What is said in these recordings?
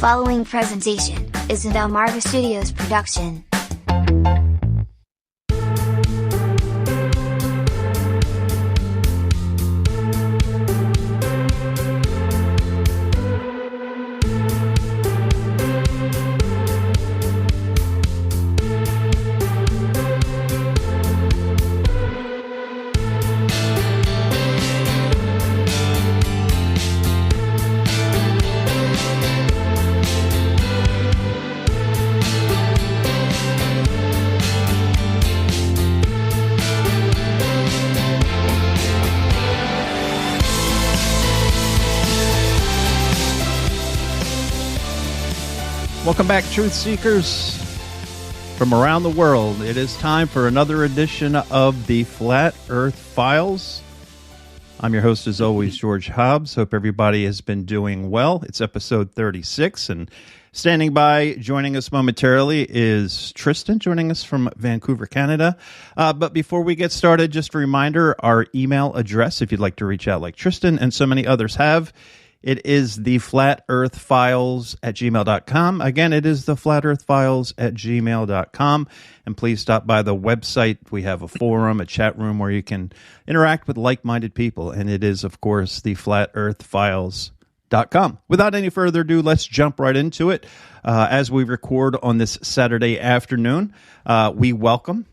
following presentation is an Delmarva Studios production. Welcome back, Truth Seekers from around the world. It is time for another edition of the Flat Earth Files. I'm your host, as always, George Hobbs. Hope everybody has been doing well. It's episode 36, and standing by, joining us momentarily, is Tristan, joining us from Vancouver, Canada. But before we get started, just a reminder, our email address, if you'd like to reach out like Tristan and so many others have, it is theflatearthfiles@gmail.com. Again, it is theflatearthfiles@gmail.com. And please stop by the website. We have a forum, a chat room where you can interact with like-minded people. And it is, of course, theflatearthfiles.com. Without any further ado, let's jump right into it. As we record on this Saturday afternoon, we welcome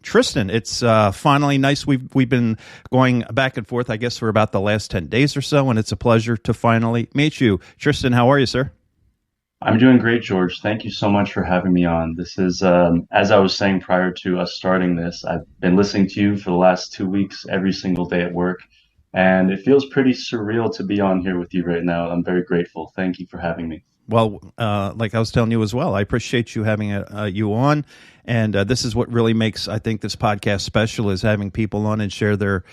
Tristan. It's finally nice. We've been going back and forth, I guess, for about the last 10 days or so, and it's a pleasure to finally meet you. Tristan, how are you, sir? I'm doing great, George. Thank you so much for having me on. This is, as I was saying prior to us starting this, I've been listening to you for the last 2 weeks, every single day at work, and it feels pretty surreal to be on here with you right now. I'm very grateful. Thank you for having me. Well, like I was telling you as well, I appreciate you having you on. And this is what really makes, I think, this podcast special, is having people on and share their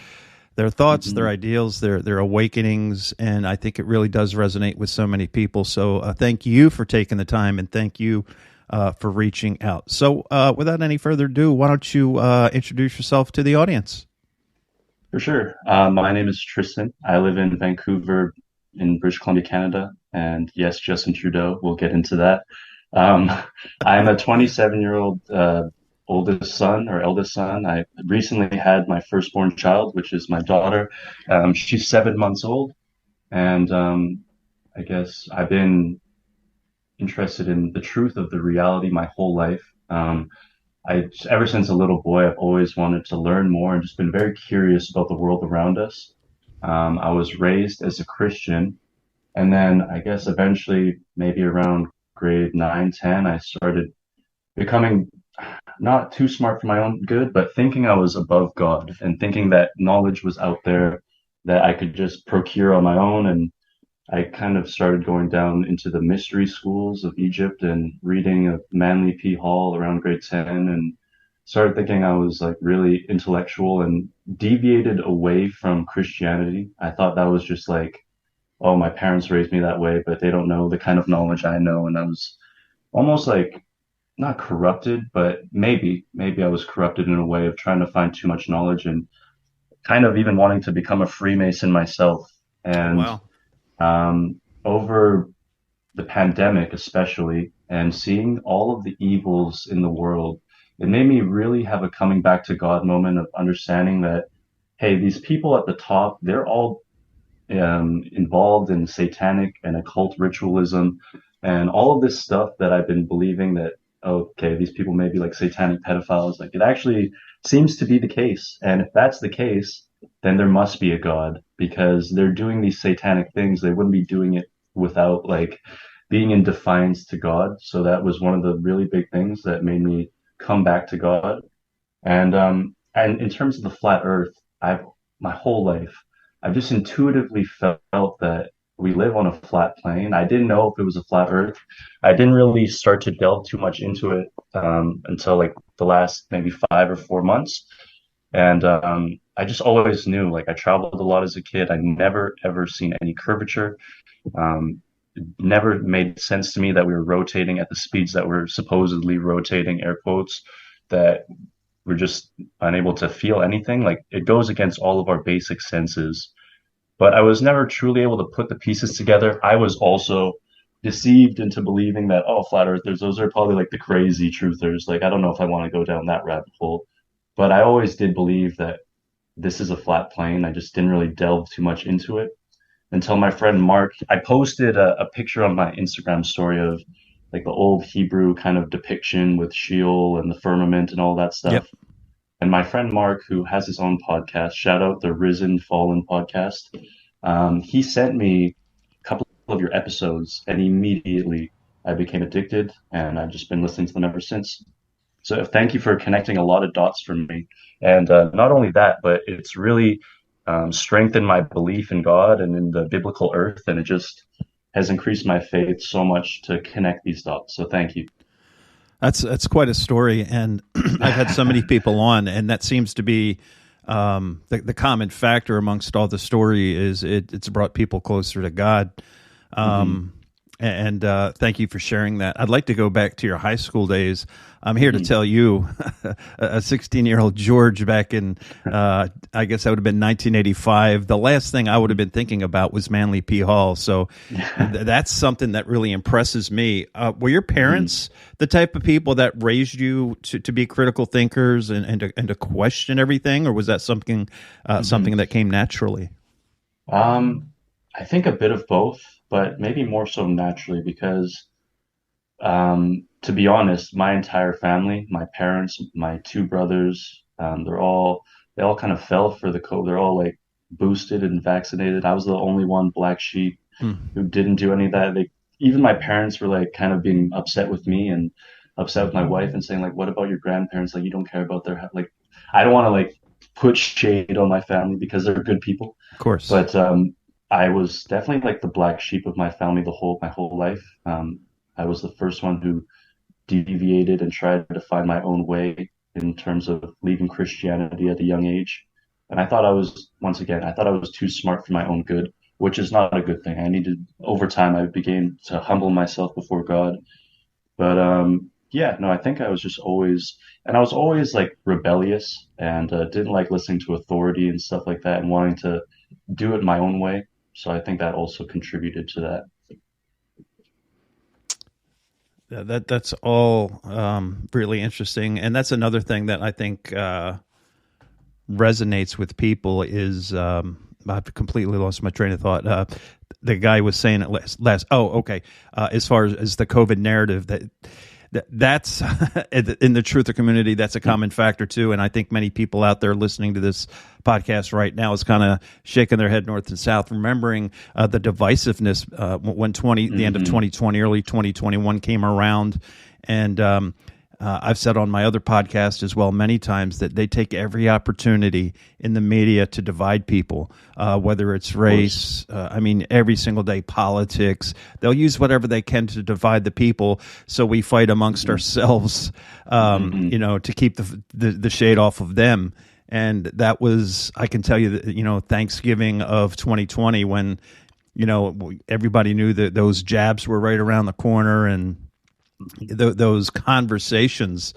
thoughts, their ideals, their awakenings. And I think it really does resonate with so many people. So thank you for taking the time, and thank you for reaching out. So without any further ado, why don't you introduce yourself to the audience? For sure. My name is Tristan. I live in Vancouver in British Columbia, Canada. And yes, Justin Trudeau, we'll get into that. I'm a 27-year-old eldest son. I recently had my firstborn child, which is my daughter. She's 7 months old. And I guess I've been interested in the truth of the reality my whole life. Ever since a little boy, I've always wanted to learn more and just been very curious about the world around us. I was raised as a Christian. And then I guess eventually, maybe around grade 9, 10, I started becoming not too smart for my own good, but thinking I was above God and thinking that knowledge was out there that I could just procure on my own. And I kind of started going down into the mystery schools of Egypt and reading of Manly P. Hall around grade 10, and started thinking I was like really intellectual, and deviated away from Christianity. I thought that was just like, oh, my parents raised me that way, but they don't know the kind of knowledge I know. And I was almost like not corrupted, but maybe I was corrupted in a way of trying to find too much knowledge, and kind of even wanting to become a Freemason myself. And Wow. Over the pandemic, especially, and seeing all of the evils in the world, it made me really have a coming back to God moment of understanding that, hey, these people at the top, they're all involved in satanic and occult ritualism and all of this stuff that I've been believing that, okay, these people may be like satanic pedophiles. Like, it actually seems to be the case. And if that's the case, then there must be a God, because they're doing these satanic things. They wouldn't be doing it without like being in defiance to God. So that was one of the really big things that made me come back to God. And in terms of the flat earth, my whole life, I've just intuitively felt that we live on a flat plane. I didn't know if it was a flat earth. I didn't really start to delve too much into it until like the last maybe 5 or 4 months. And I just always knew, like, I traveled a lot as a kid. I never, ever seen any curvature. It never made sense to me that we were rotating at the speeds that we're supposedly rotating, air quotes, that we're just unable to feel anything. Like, it goes against all of our basic senses. But I was never truly able to put the pieces together. I was also deceived into believing that, oh, flat earthers, those are probably like the crazy truthers. Like, I don't know if I want to go down that rabbit hole, but I always did believe that this is a flat plane. I just didn't really delve too much into it until my friend Mark, I posted a picture on my Instagram story of like the old Hebrew kind of depiction with Sheol and the firmament and all that Yep. stuff. And my friend Mark, who has his own podcast, shout out the Risen Fallen podcast, he sent me a couple of your episodes, and immediately I became addicted, and I've just been listening to them ever since. So thank you for connecting a lot of dots for me. And not only that, but it's really strengthened my belief in God and in the biblical earth, and it just has increased my faith so much to connect these dots. So thank you. That's quite a story, and I've had so many people on, and that seems to be the common factor amongst all the story is it's brought people closer to God. Mm-hmm. And thank you for sharing that. I'd like to go back to your high school days. I'm here to tell you, a 16-year-old George back in, I guess that would have been 1985. The last thing I would have been thinking about was Manly P. Hall. So that's something that really impresses me. Were your parents the type of people that raised you to be critical thinkers and to question everything, or was that something something that came naturally? I think a bit of both, but maybe more so naturally because, to be honest, my entire family, my parents, my two brothers, they all kind of fell for the COVID. They're all like boosted and vaccinated. I was the only one black sheep who didn't do any of that. Even my parents were like kind of being upset with me and upset with my wife and saying like, what about your grandparents? Like, you don't care about their, like, I don't want to like put shade on my family because they're good people. Of course. But I was definitely like the black sheep of my family my whole life. I was the first one who deviated and tried to find my own way in terms of leaving Christianity at a young age. And once again, I thought I was too smart for my own good, which is not a good thing. Over time, I began to humble myself before God. But yeah, no, I think I was always like rebellious and didn't like listening to authority and stuff like that and wanting to do it my own way. So I think that also contributed to that. Yeah, that's all really interesting, and that's another thing that I think resonates with people is I've completely lost my train of thought. The guy was saying it last. Oh, okay. As far as the COVID narrative, that's in the truther community, that's a common factor too, and I think many people out there listening to this podcast right now is kind of shaking their head north and south, remembering the divisiveness when the end of 2020, early 2021 came around, and I've said on my other podcast as well many times that they take every opportunity in the media to divide people, whether it's race, every single day, politics. They'll use whatever they can to divide the people, so we fight amongst ourselves, to keep the shade off of them. And that was, I can tell you that, Thanksgiving of 2020 when, everybody knew that those jabs were right around the corner, and those conversations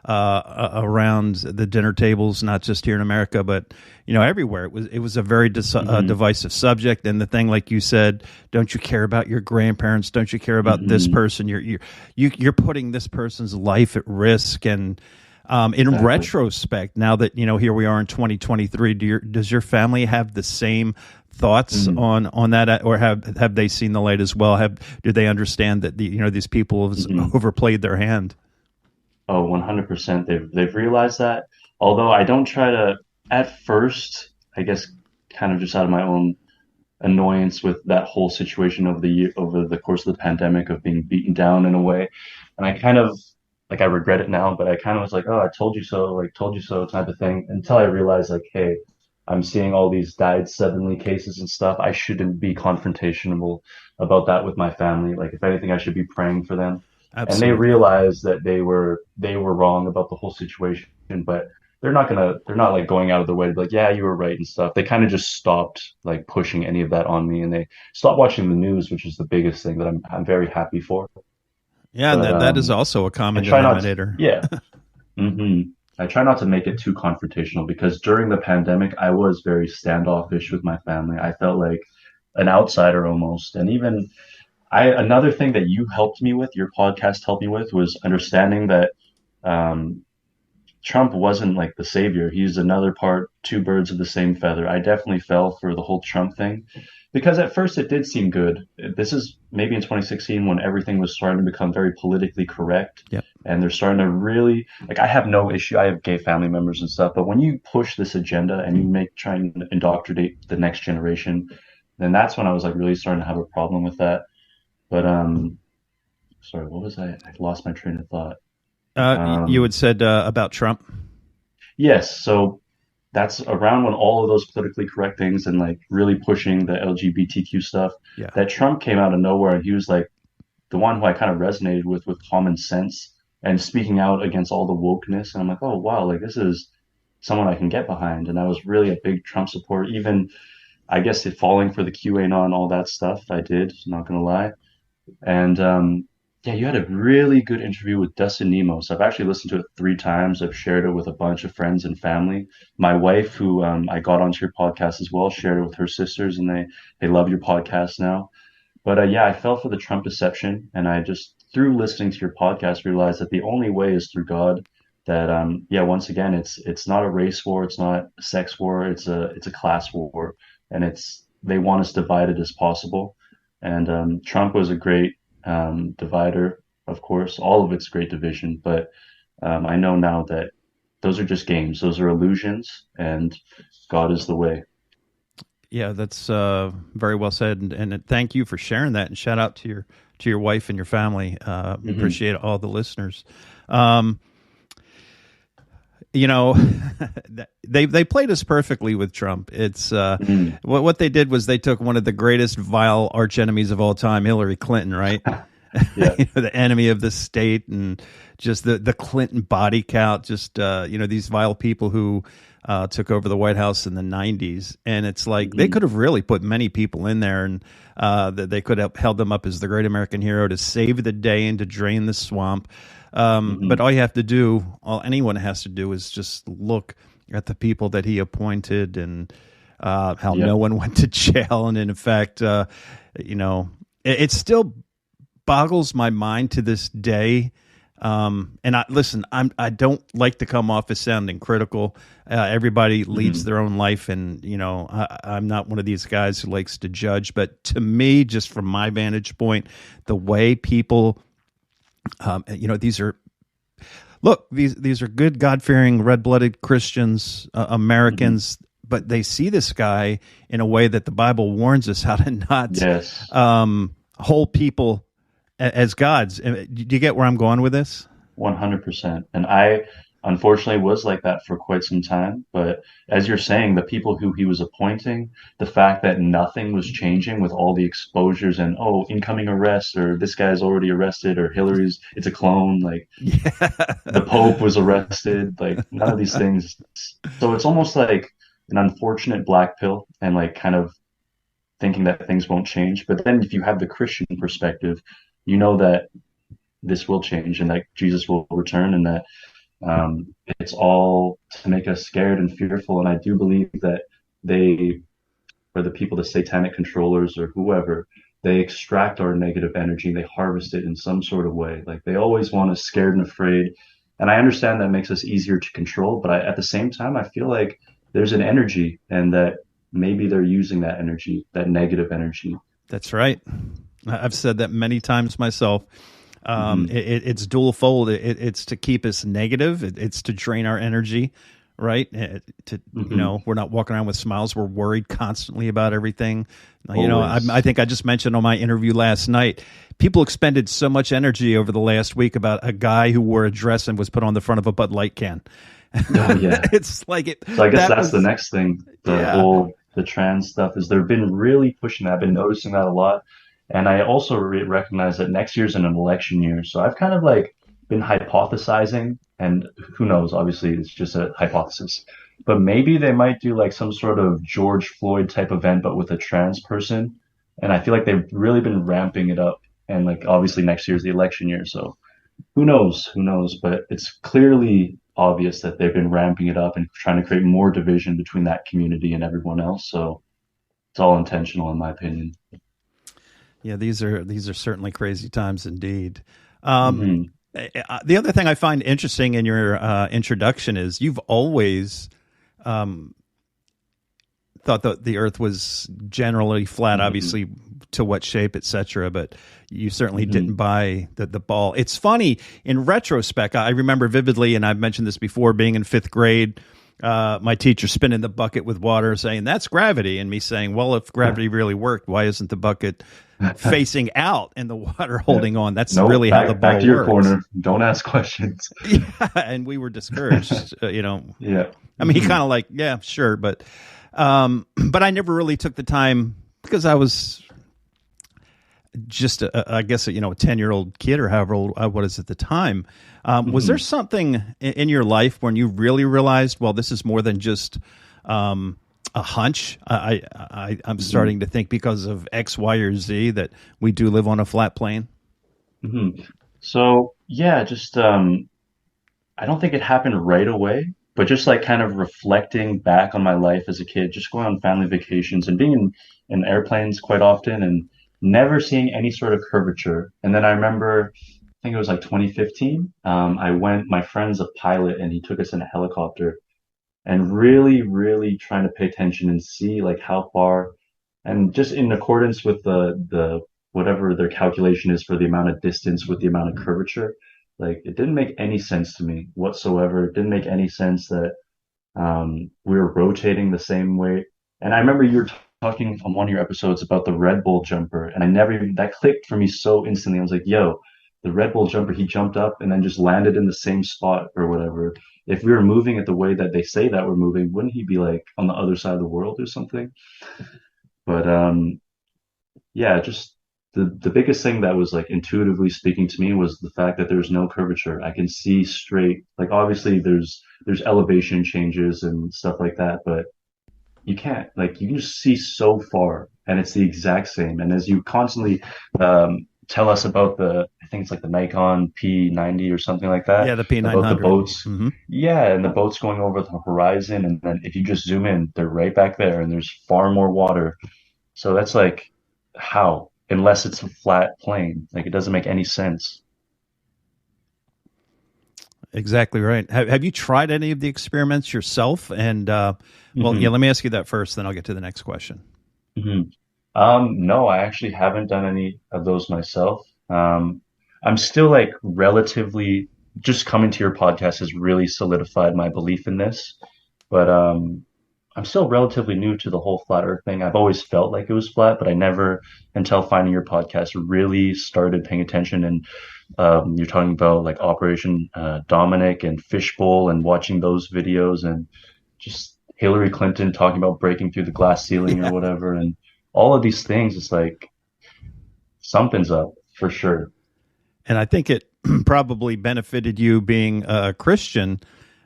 around the dinner tables, not just here in America, but everywhere. It was a very divisive subject. And the thing, like you said, don't you care about your grandparents? Don't you care about this person? You're putting this person's life at risk. And in retrospect, now that here we are in 2023, does your family have the same thoughts on that, or have they seen the light as well? Do they understand that these people have overplayed their hand? Oh, 100%. They've realized that. Although I don't try to, at first, I guess, kind of just out of my own annoyance with that whole situation over the course of the pandemic of being beaten down in a way, and I kind of like I regret it now, but I kind of was like, oh, I told you so, like told you so type of thing, until I realized like, hey, I'm seeing all these died suddenly cases and stuff. I shouldn't be confrontational about that with my family. Like, if anything, I should be praying for them. And they Absolutely. realized that they were wrong about the whole situation, but they're not like going out of their way to be like, yeah, you were right and stuff. They kind of just stopped like pushing any of that on me, and they stopped watching the news, which is the biggest thing that I'm very happy for. Yeah, and But that is also a I common try not to, denominator. yeah. hmm I try not to make it too confrontational because during the pandemic, I was very standoffish with my family. I felt like an outsider almost. And even Another thing that you helped me with, your podcast helped me with, was understanding that um, Trump wasn't like the savior. He's another part, two birds of the same feather. I definitely fell for the whole Trump thing because at first it did seem good. This is maybe in 2016 when everything was starting to become very politically correct Yep. and they're starting to really like I have no issue. I have gay family members and stuff, but when you push this agenda and you make try and indoctrinate the next generation, then that's when I was like really starting to have a problem with that. But sorry, what was I lost my train of thought. You Um, had said about Trump. yes, so that's around when all of those politically correct things and like really pushing the LGBTQ stuff Yeah. that Trump came out of nowhere and he was like the one who I kind of resonated with common sense and speaking out against all the wokeness. And I'm like, oh wow, like this is someone I can get behind. And I was really a big Trump supporter. Even I guess it falling for the QAnon, all that stuff. I did, not gonna lie. And yeah, you had a really good interview with Dustin Nemos. I've actually listened to it 3 times. I've shared it with a bunch of friends and family. My wife, who I got onto your podcast as well, shared it with her sisters, and they love your podcast now. But yeah, I fell for the Trump deception, and I just through listening to your podcast realized that the only way is through God. That yeah, once again, it's not a race war, it's not a sex war, it's a class war, and it's they want us divided as possible. And Trump was a great divider, of course. All of it's great division, but I know now that those are just games, those are illusions, and God is the way. Yeah, that's very well said, and thank you for sharing that. And shout out to your wife and your family. Hmm. Appreciate all the listeners. Um, you know, they played us perfectly with Trump. It's Hmm. what they did was they took one of the greatest vile arch enemies of all time, Hillary Clinton, right? Yeah. The enemy of the state, and just the Clinton body count. Just these vile people who took over the White House in the '90s, and it's like they Hmm. could have really put many people in there, and that they could have held them up as the great American hero to save the day and to drain the swamp. But Hmm. all you have to do, all anyone has to do, is just look at the people that he appointed and how no Yep. one went to jail, and in fact, it still boggles my mind to this day. And I don't like to come off as sounding critical. Everybody leads Hmm. their own life, and I'm not one of these guys who likes to judge. But to me, just from my vantage point, the way people, these are look, these are good, God fearing, red blooded Christians, Hmm. Americans. But they see this guy in a way that the Bible warns us how to not Yes. hold people as gods. Do you get where I'm going with this? 100%. And I unfortunately was like that for quite some time. But as you're saying, the people who he was appointing, the fact that nothing was changing with all the exposures and, oh, incoming arrests, or this guy's already arrested, or Hillary's, it's a clone, like the Yeah. Pope was arrested, like none of these things. So it's almost like an unfortunate black pill and like kind of thinking that things won't change. But then if you have the Christian perspective, you know that this will change and that Jesus will return and that it's all to make us scared and fearful. And I do believe that they, or the people, the satanic controllers or whoever, they extract our negative energy and they harvest it in some sort of way. Like they always want us scared and afraid. And I understand that makes us easier to control, but at the same time, I feel like there's an energy and that maybe they're using that energy, that negative energy. That's right. I've said that many times myself. Hmm. It's dual fold. It's to keep us negative. It's to drain our energy, right? Hmm. We're not walking around with smiles. We're worried constantly about everything. I Always. think I just mentioned on my interview last night, people expended so much energy over the last week about a guy who wore a dress and was put on the front of a Bud Light can. Oh yeah. It's like it. So I guess That that's the was, next thing. yeah. The trans stuff is they've been really pushing that. I've been noticing that a lot. And I also recognize that next year's an election year. So I've kind of like been hypothesizing, and who knows, obviously it's just a hypothesis. But maybe they might do like some sort of George Floyd type event, but with a trans person. And I feel like they've really been ramping it up. And like obviously next year's the election year. So who knows? Who knows? But it's clearly obvious that they've been ramping it up and trying to create more division between that community and everyone else. So it's all intentional, in my opinion. Yeah, these are certainly crazy times indeed. Um, Hmm. the other thing I find interesting in your introduction is you've always um, thought that the Earth was generally flat, Hmm. obviously to what shape, etc. But you certainly didn't Hmm. buy the ball. It's funny in retrospect. I remember vividly, and I've mentioned this before, being in fifth grade. My teacher spinning the bucket with water, saying that's gravity, and me saying, "Well, if gravity really worked, why isn't the bucket facing out and the water Yeah. holding on? That's Nope. really how the Back ball to your works." corner. Don't ask questions. Yeah, and we were discouraged. Yeah. I mean, he Hmm. kind of like, yeah, sure, but I never really took the time because I was just, I guess, a 10-year-old kid or however old I was at the time. Was there Hmm. something in your life when you really realized, well, this is more than just a hunch? I'm Hmm. starting to think because of X, Y, or Z that we do live on a flat plane. Hmm. So yeah, just I don't think it happened right away, but just like kind of reflecting back on my life as a kid, just going on family vacations and being in airplanes quite often and never seeing any sort of curvature. And then I remember, I think it was like 2015. My friend's a pilot and he took us in a helicopter and really, really trying to pay attention and see like how far and just in accordance with the whatever their calculation is for the amount of distance with the amount of curvature, like it didn't make any sense to me whatsoever. It didn't make any sense that we were rotating the same way. And I remember you were talking on one of your episodes about the Red Bull jumper, and I never even that clicked for me so instantly. I was like, yo, the Red Bull jumper, he jumped up and then just landed in the same spot or whatever. If we were moving it the way that they say that we're moving, wouldn't he be like on the other side of the world or something? But yeah, just the biggest thing that was like intuitively speaking to me was the fact that there's no curvature. I can see straight. Like obviously there's elevation changes and stuff like that, but you can't like you can just see so far and it's the exact same. And as you constantly tell us about I think it's like the Nikon P90 or something like that, Yeah, the P nine about the hundred. boats. Mm-hmm. Yeah, and the boats going over the horizon, and then if you just zoom in, they're right back there, and there's far more water. So that's like how, unless it's a flat plane, like it doesn't make any sense. Exactly right. Have you tried any of the experiments yourself? And well, yeah, Hmm. let me ask you that first, then I'll get to the next question. Hmm. No, I actually haven't done any of those myself. I'm still like relatively just coming to your podcast has really solidified my belief in this, but I'm still relatively new to the whole flat Earth thing. I've always felt like it was flat, but I never, until finding your podcast, really started paying attention. And you're talking about like Operation Dominic and Fishbowl and watching those videos and just Hillary Clinton talking about breaking through the glass ceiling or Yeah. whatever. And all of these things, it's like something's up for sure. And I think it probably benefited you being a Christian.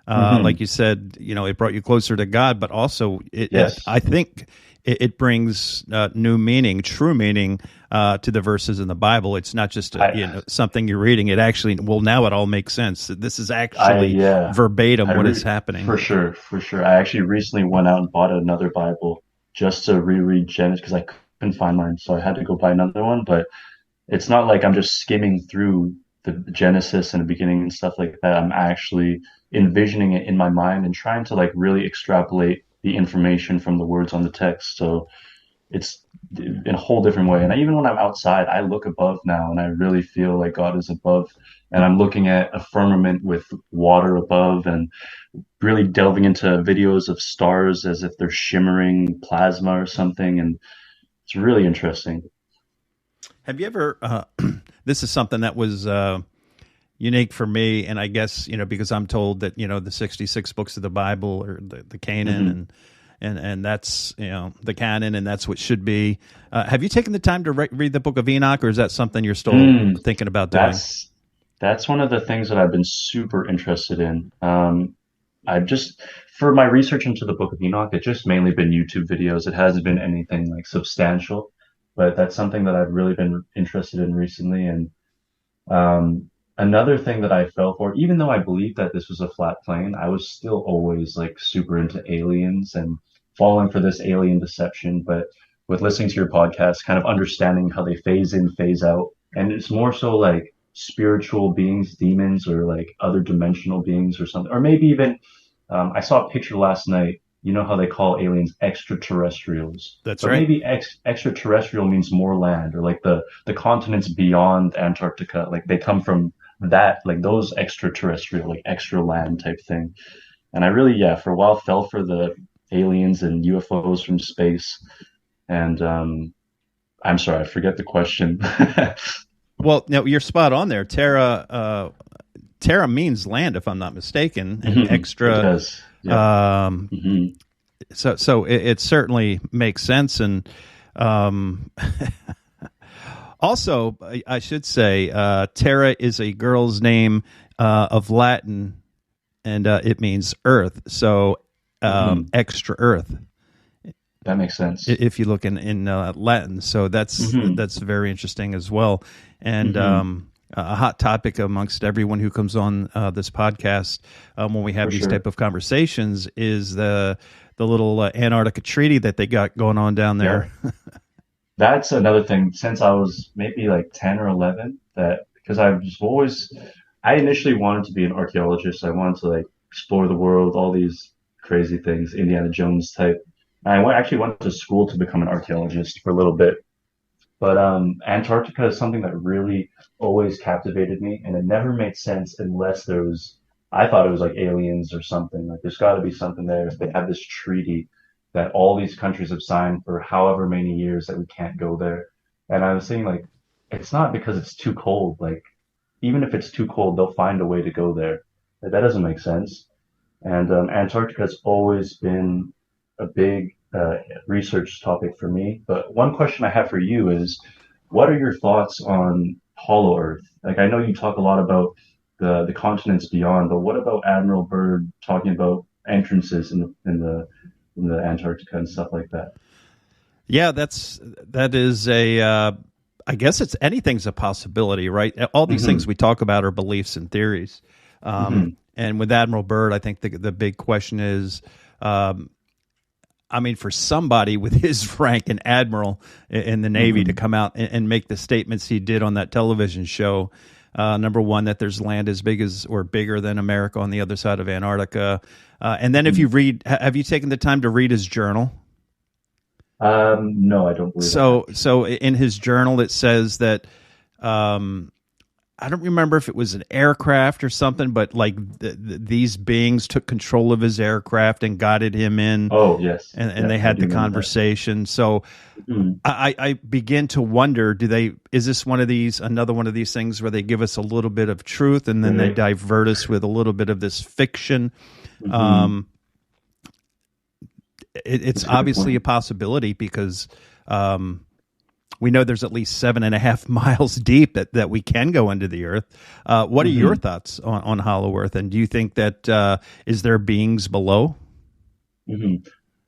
Like Hmm. you said, it brought you closer to God, but also Yes. I think it brings new meaning, true meaning to the verses in the Bible. It's not just I, something you're reading. It actually, well, now it all makes sense. This is actually yeah, verbatim what is happening. for sure. I actually recently went out and bought another Bible just to reread Genesis because I couldn't find mine, so I had to go buy another one. But it's not like I'm just skimming through the Genesis and the beginning and stuff like that. I'm actually envisioning it in my mind and trying to like really extrapolate the information from the words on the text. So it's in a whole different way. And even when I'm outside, I look above now and I really feel like God is above. And I'm looking at a firmament with water above and really delving into videos of stars as if they're shimmering plasma or something. And it's really interesting. Have you ever? This is something that was unique for me, and I guess because I'm told that the 66 books of the Bible or the canon, Hmm. and that's the canon, and that's what should be. Have you taken the time to read the Book of Enoch, or is that something you're still Mm, thinking about doing? that's that's one of the things that I've been super interested in. I've just for my research into the Book of Enoch, it's just mainly been YouTube videos. It hasn't been anything like substantial, but that's something that I've really been interested in recently. And another thing that I fell for, even though I believed that this was a flat plane, I was still always like super into aliens and falling for this alien deception. But with listening to your podcast, kind of understanding how they phase in, phase out. And it's more so like spiritual beings, demons, or like other dimensional beings or something. Or maybe even, I saw a picture last night. You know how they call aliens extraterrestrials, That's but right. maybe extraterrestrial means more land, or like the continents beyond Antarctica, like they come from that, like those extraterrestrial, like extra land type thing. And I really, yeah, for a while fell for the aliens and UFOs from space. And I'm sorry, I forget the question. Well, no, you're spot on there. Terra means land, if I'm not mistaken, and It extra. does. Yep. Um, Hmm. so it certainly makes sense, and um, also I should say Terra is a girl's name of Latin, and it means earth. So Hmm. extra earth, That makes sense. if you look in Latin. So Hmm. that's very interesting as well, and Hmm. a hot topic amongst everyone who comes on this podcast when we have For these type sure. of conversations is the little Antarctica treaty that they got going on down Yeah. there. That's another thing. Since I was maybe like 10 or 11, that because I've just always, I initially wanted to be an archaeologist. I wanted to like explore the world, all these crazy things, Indiana Jones type. And actually went to school to become an archaeologist for a little bit. But Antarctica is something that really always captivated me, and it never made sense unless there was. I thought it was like aliens or something. Like there's got to be something there if they have this treaty that all these countries have signed for however many years that we can't go there. And I was saying like, it's not because it's too cold. Like even if it's too cold, they'll find a way to go there. Like, that doesn't make sense. And Antarctica has always been a big research topic for me. But one question I have for you is, what are your thoughts on Hollow Earth? Like, I know you talk a lot about the continents beyond, but what about Admiral Byrd talking about entrances in the Antarctica and stuff like that? Yeah, that is a. I guess it's anything's a possibility, right? All these things Hmm. we talk about are beliefs and theories. Hmm. And with Admiral Byrd, I think the big question is, um, I mean, for somebody with his rank, an admiral in the Navy, to Hmm. come out and make the statements he did on that television show. Number one, that there's land as big as or bigger than America on the other side of Antarctica. And then if Hmm. you read, have you taken the time to read his journal? No, I don't believe I have. So in his journal, it says that um, I don't remember if it was an aircraft or something, but like these beings took control of his aircraft and guided him in, Oh, yes. and Yeah, they I had do the remember that. conversation. So Hmm. I begin to wonder: is this another one of these things where they give us a little bit of truth and then they Really? divert us with a little bit of this fiction? Hmm. Um, it's That's a good obviously a point. possibility because. We know there's at least 7.5 miles deep that we can go into the earth. What are your Hmm. thoughts on Hollow Earth? And do you think that is there beings below? Hmm.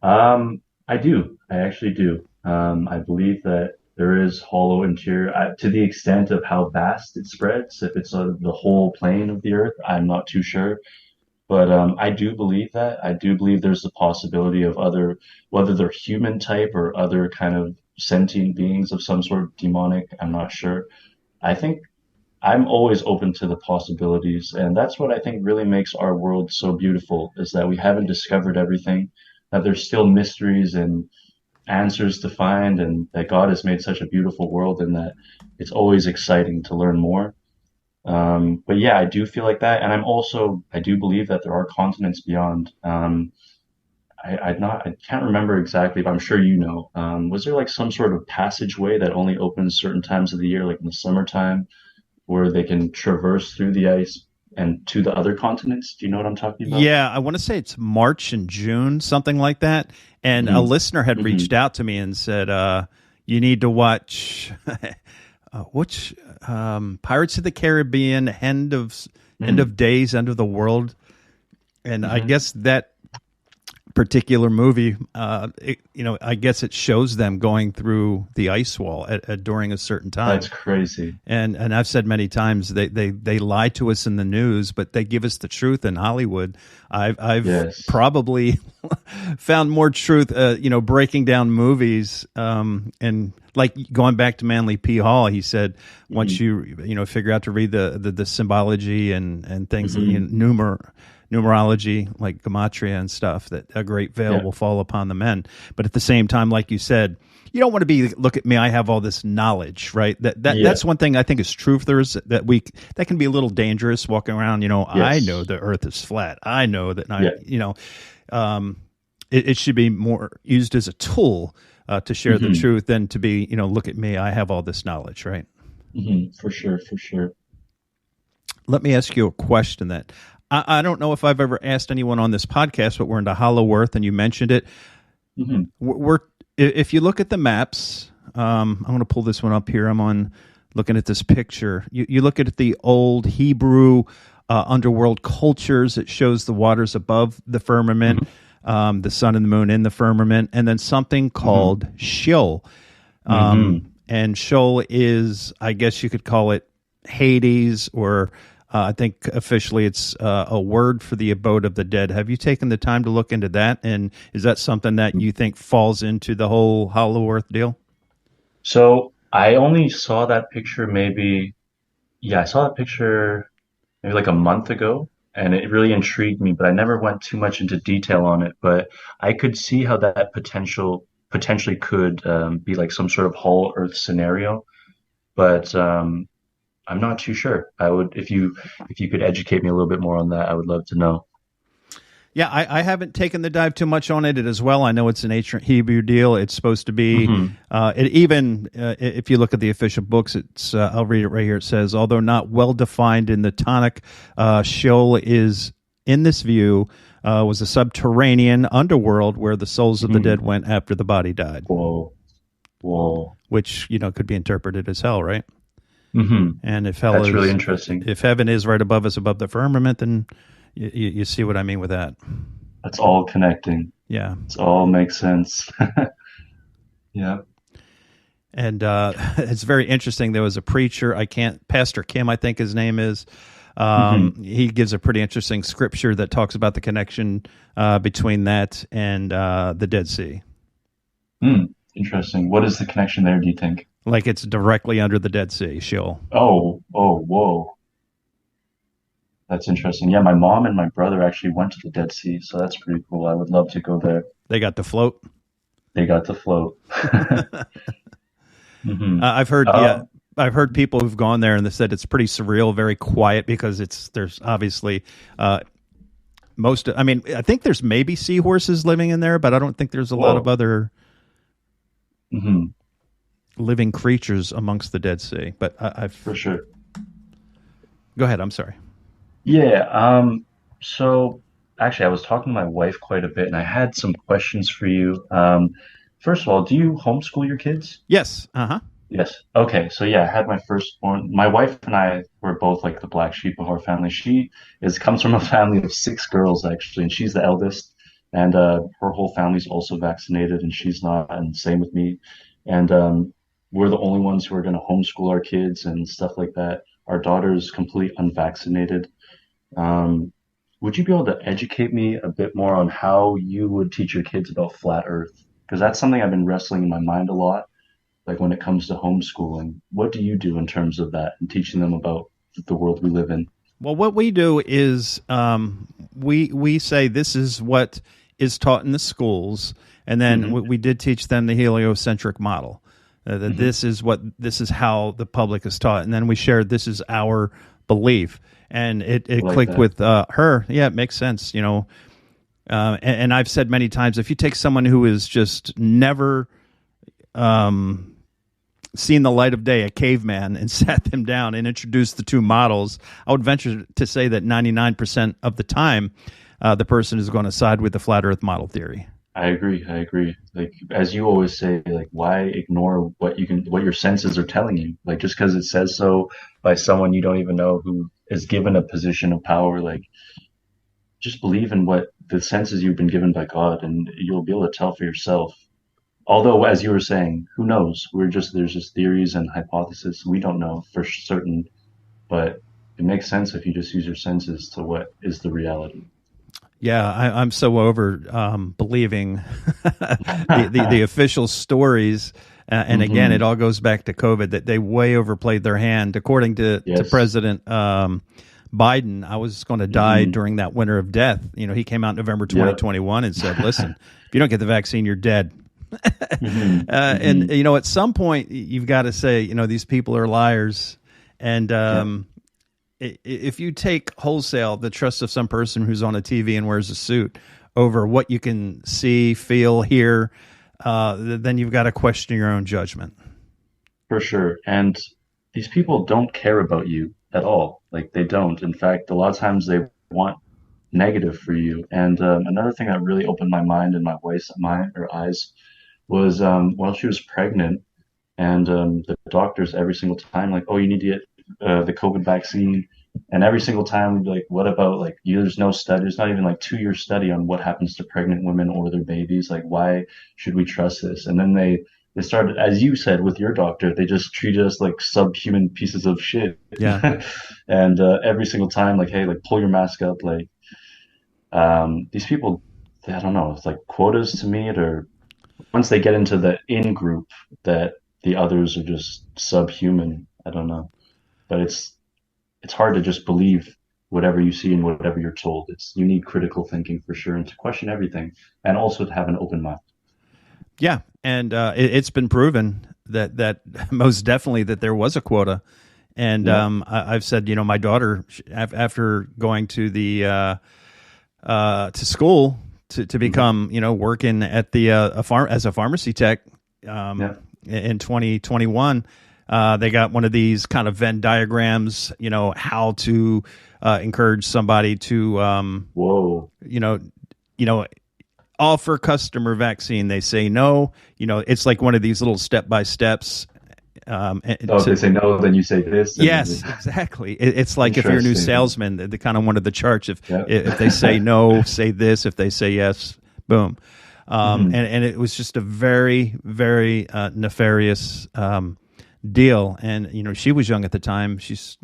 I do. I actually do. I believe that there is hollow interior to the extent of how vast it spreads. If it's the whole plane of the Earth, I'm not too sure. But I do believe that. I do believe there's the possibility of other, whether they're human type or other kind of sentient beings of some sort, demonic. I'm not sure. I think I'm always open to the possibilities, and that's what I think really makes our world so beautiful, is that we haven't discovered everything, that there's still mysteries and answers to find, and that God has made such a beautiful world, and that it's always exciting to learn more. But yeah, I do feel like that, and I do believe that there are continents beyond. I can't remember exactly, but I'm sure you know. Was there like some sort of passageway that only opens certain times of the year, like in the summertime, where they can traverse through the ice and to the other continents? Do you know what I'm talking about? Yeah, I want to say it's March and June, something like that. And a Hmm. listener had Hmm. reached out to me and said, "You need to watch which Pirates of the Caribbean, End Hmm. of Days, End of the World." And I Hmm. guess that particular movie, I guess it shows them going through the ice wall during a certain That's time. crazy. And I've said many times they lie to us in the news, but they give us the truth in Hollywood. I've Yes. probably found more truth, breaking down movies, and like going back to Manly P. Hall. He said once Hmm. you figure out to read the symbology and things, Hmm. numerology like gematria and stuff, that a great veil Yeah. will fall upon the men. But at the same time, like you said, you don't want to be, look at me, I have all this knowledge, right? Yeah. That's one thing I think is truthers that can be a little dangerous walking around. I know Yes. the Earth is flat. I know that. Yeah. Um, it should be more used as a tool to share the Hmm. truth than to be, look at me, I have all this knowledge, right? Hmm. For sure. For sure. Let me ask you a question that I don't know if I've ever asked anyone on this podcast, but we're into Hollow Earth, and you mentioned it. Hmm. We're if you look at the maps, I'm going to pull this one up here. I'm on looking at this picture. You look at the old Hebrew underworld cultures. It shows the waters above the firmament, the sun and the moon in the firmament, and then something Hmm. called Sheol. Hmm. And Sheol is, I guess you could call it Hades, or I think officially it's a word for the abode of the dead. Have you taken the time to look into that? And is that something that you think falls into the whole Hollow Earth deal? So I only saw that picture maybe, yeah, I saw that picture maybe like a month ago, and it really intrigued me, but I never went too much into detail on it. But I could see how that potentially could be like some sort of whole Earth scenario. But I'm not too sure. I would, if you could educate me a little bit more on that, I would love to know. Yeah, I haven't taken the dive too much on it as well. I know it's an ancient Hebrew deal. It's supposed to be, Hmm. if you look at the official books, it's I'll read it right here. It says, although not well defined in the Tanakh, Sheol is, in this view, was a subterranean underworld where the souls of the Hmm. dead went after the body died, Whoa, whoa. which could be interpreted as hell, right? Hmm. And if hell That's really is, interesting. if heaven is right above us, above the firmament, then you see what I mean with that. That's all connecting. Yeah. It's all makes sense. Yeah. And it's very interesting. There was a preacher, Pastor Kim, I think his name is. Hmm. He gives a pretty interesting scripture that talks about the connection between that and the Dead Sea. Hmm. Interesting. What is the connection there, do you think? Like it's directly under the Dead Sea, Sheol. Oh, oh, whoa. That's interesting. Yeah, my mom and my brother actually went to the Dead Sea, so that's pretty cool. I would love to go there. They got to float. They got to float. Hmm. I've heard, yeah, Um, I've heard people who've gone there and they said it's pretty surreal, very quiet because there's obviously I mean, I think there's maybe seahorses living in there, but I don't think there's a lot of whoa. other Hmm. living creatures amongst the Dead Sea. But For I've sure. go ahead. I'm sorry. Yeah. So actually, I was talking to my wife quite a bit, and I had some questions for you. First of all, do you homeschool your kids? Yes. Uh huh. Yes. Okay. So yeah, I had my firstborn. My wife and I were both like the black sheep of our family. She is comes from a family of six girls actually, and she's the eldest. And her whole family's also vaccinated, and she's not. And same with me. And we're the only ones who are going to homeschool our kids and stuff like that. Our daughter's completely unvaccinated. Um, would you be able to educate me a bit more on how you would teach your kids about flat Earth? Because that's something I've been wrestling in my mind a lot like when it comes to homeschooling. What do you do in terms of that and teaching them about the world we live in? Well, what we do is we say this is what is taught in the schools, and then Hmm. we did teach them the heliocentric model. That Hmm. this is how the public is taught, and then we shared this is our belief, and I it like clicked that. with her. Yeah, it makes sense, and I've said many times, if you take someone who is just never seen the light of day, a caveman, and sat them down and introduced the two models, I would venture to say that 99% of the time, the person is going to side with the flat Earth model theory. I agree. I agree. Like as you always say, like why ignore what your senses are telling you? Like just because it says so by someone you don't even know who is given a position of power, like just believe in what the senses you've been given by God, and you'll be able to tell for yourself. Although, as you were saying, who knows? There's just theories and hypotheses. We don't know for certain, but it makes sense if you just use your senses to what is the reality. Yeah, I'm so over believing the official stories. And again, it Hmm. all goes back to COVID that they way overplayed their hand. According to Yes. President Biden, I was going to die Hmm. during that winter of death. He came out in November Yep. 2021 and said, listen, if you don't get the vaccine, you're dead. Hmm. And, Hmm. at some point, you've got to say, these people are liars. And Yep. if you take wholesale the trust of some person who's on a TV and wears a suit over what you can see, feel, hear, then you've got to question your own judgment. For sure. And these people don't care about you at all. Like they don't. In fact, a lot of times they want negative for you. And another thing that really opened my mind and my wife's mind or eyes was while she was pregnant, and the doctors every single time like, oh, you need to get the COVID vaccine, and every single time we'd be like, what about like you, there's no study, there's not even like 2 year study on what happens to pregnant women or their babies. Like, why should we trust this? And then they started, as you said with your doctor, they just treated us like subhuman pieces of shit. Yeah. And every single time, like, hey, like pull your mask up, like these people, I don't know, it's like quotas to me, or once they get into the in group, that the others are just subhuman. I don't know, but it's hard to just believe whatever you see and whatever you're told. It's you need critical thinking for sure, and to question everything, and also to have an open mind. Yeah. And it's been proven that most definitely that there was a quota. And Yeah. I've said, my daughter, after going to to school to Hmm. become, working at the as a pharmacy tech Yeah. in 2021. They got one of these kind of Venn diagrams, how to encourage somebody to, Whoa. you know, you know, offer customer vaccine. They say no. It's like one of these little step by steps. Oh, if they To say no, then you say this, and then Yes, exactly. It's like if you're a new interesting. salesman, the kind of one of the charts. Yeah. If they say no, say this. If they say yes, boom. Hmm. And it was just a very very nefarious deal. And she was young at the time. She's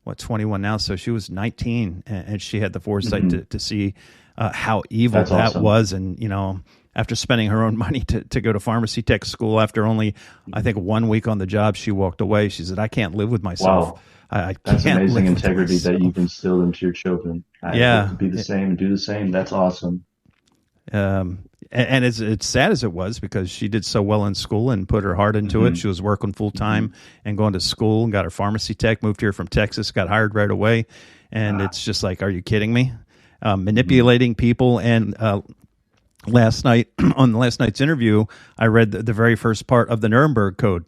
what, 21 now, so she was 19, and she had the foresight Hmm. to see how evil That's that awesome. was. And after spending her own money to go to pharmacy tech school, after only I think 1 week on the job, she walked away. She said, "I can't live with myself. Wow. I That's can't amazing live with integrity that you've myself." instilled into your children. I hope to Yeah. be the same and do the same. That's awesome. And it's sad as it was, because she did so well in school and put her heart into it. Hmm. She was working full Hmm. time and going to school and got her pharmacy tech. Moved here from Texas, got hired right away, and Ah. it's just like, are you kidding me? Hmm. Manipulating people. And last night on last night's interview, I read the very first part of the Nuremberg Code,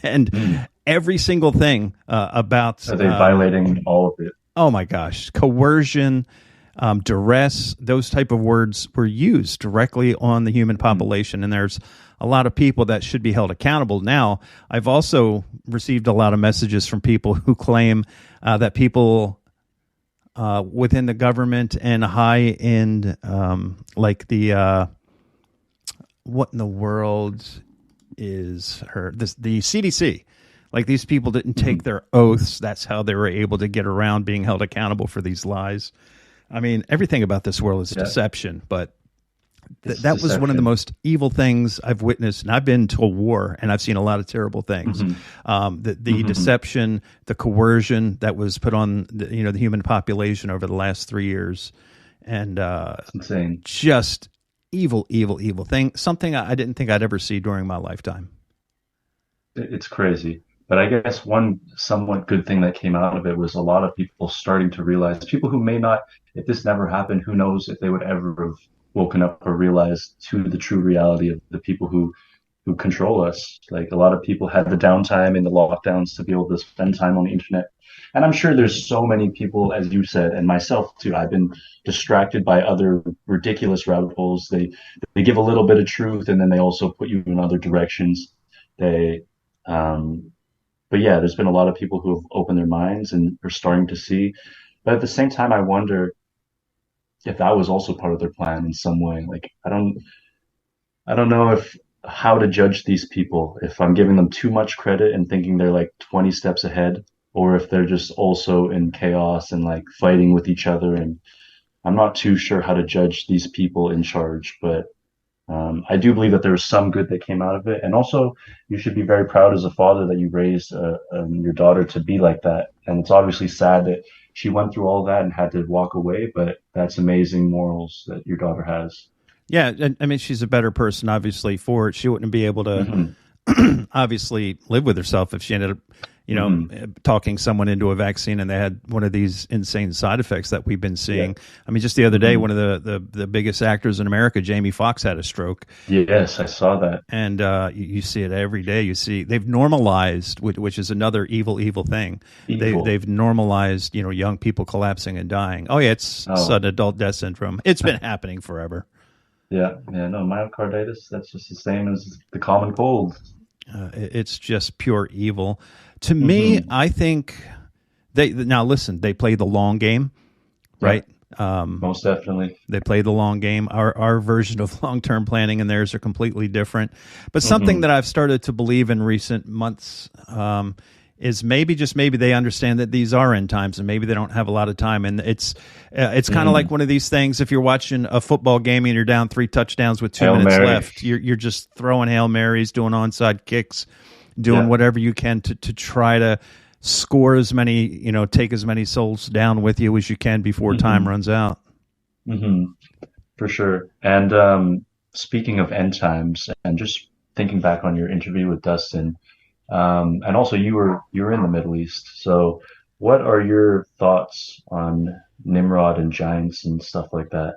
and Hmm. every single thing about Are they violating all of it? oh my gosh, coercion, duress, those type of words were used directly on the human Hmm. population. And there's a lot of people that should be held accountable. Now, I've also received a lot of messages from people who claim that people within the government and high end, like what in the world is the CDC. Like, these people didn't take Hmm. their oaths. That's how they were able to get around being held accountable for these lies. I mean, everything about this world is Yeah, deception, but it's that was one of the deception. most evil things I've witnessed. And I've been to a war, and I've seen a lot of terrible things. Hmm. The Hmm. deception, the coercion that was put on the human population over the last 3 years, and It's insane. just evil, evil, evil thing. Something I didn't think I'd ever see during my lifetime. It's crazy. But I guess one somewhat good thing that came out of it was a lot of people starting to realize, people who may not, if this never happened, who knows if they would ever have woken up or realized to the true reality of the people who control us. Like a lot of people had the downtime and the lockdowns to be able to spend time on the internet. And I'm sure there's so many people, as you said, and myself too. I've been distracted by other ridiculous rabbit holes. They give a little bit of truth, and then they also put you in other directions. They um, but yeah, there's been a lot of people who have opened their minds and are starting to see. But at the same time, I wonder, if that was also part of their plan in some way. Like I don't know if how to judge these people, if I'm giving them too much credit and thinking they're like 20 steps ahead, or if they're just also in chaos and like fighting with each other. And I'm not too sure how to judge these people in charge, but I do believe that there was some good that came out of it. And also, you should be very proud as a father that you raised your daughter to be like that. And it's obviously sad that she went through all that and had to walk away, but that's amazing morals that your daughter has. Yeah, and I mean, she's a better person, obviously, for it. She wouldn't be able to Hmm. obviously live with herself if she ended up, Hmm. talking someone into a vaccine and they had one of these insane side effects that we've been Yeah. seeing. I mean, just the other day, Hmm. one of the biggest actors in America, Jamie Foxx, had a stroke, Yes, I saw that. and you see it every day. You see they've normalized, which is another evil thing. Evil. They've normalized, young people collapsing and dying. Oh yeah, it's Oh, sudden adult death syndrome. It's been happening forever. yeah. Yeah, no, myocarditis, that's just the same as the common cold. It's just pure evil. To me, Hmm. I think they now listen. They play the long game, Yeah, right? Um, most definitely. they play the long game. Our version of long term planning and theirs are completely different. But something Hmm. that I've started to believe in recent months is maybe just maybe they understand that these are end times and maybe they don't have a lot of time. And it's kind of like Hmm. one of these things. If you're watching a football game and you're down 3 touchdowns with two Hail minutes Mary. left, you're just throwing Hail Marys, doing onside kicks, doing Yeah. whatever you can to try to score as many, take as many souls down with you as you can before time Hmm. runs out. Hmm. For sure. And speaking of end times, and just thinking back on your interview with Dustin, and also you were in the Middle East. So, what are your thoughts on Nimrod and giants and stuff like that?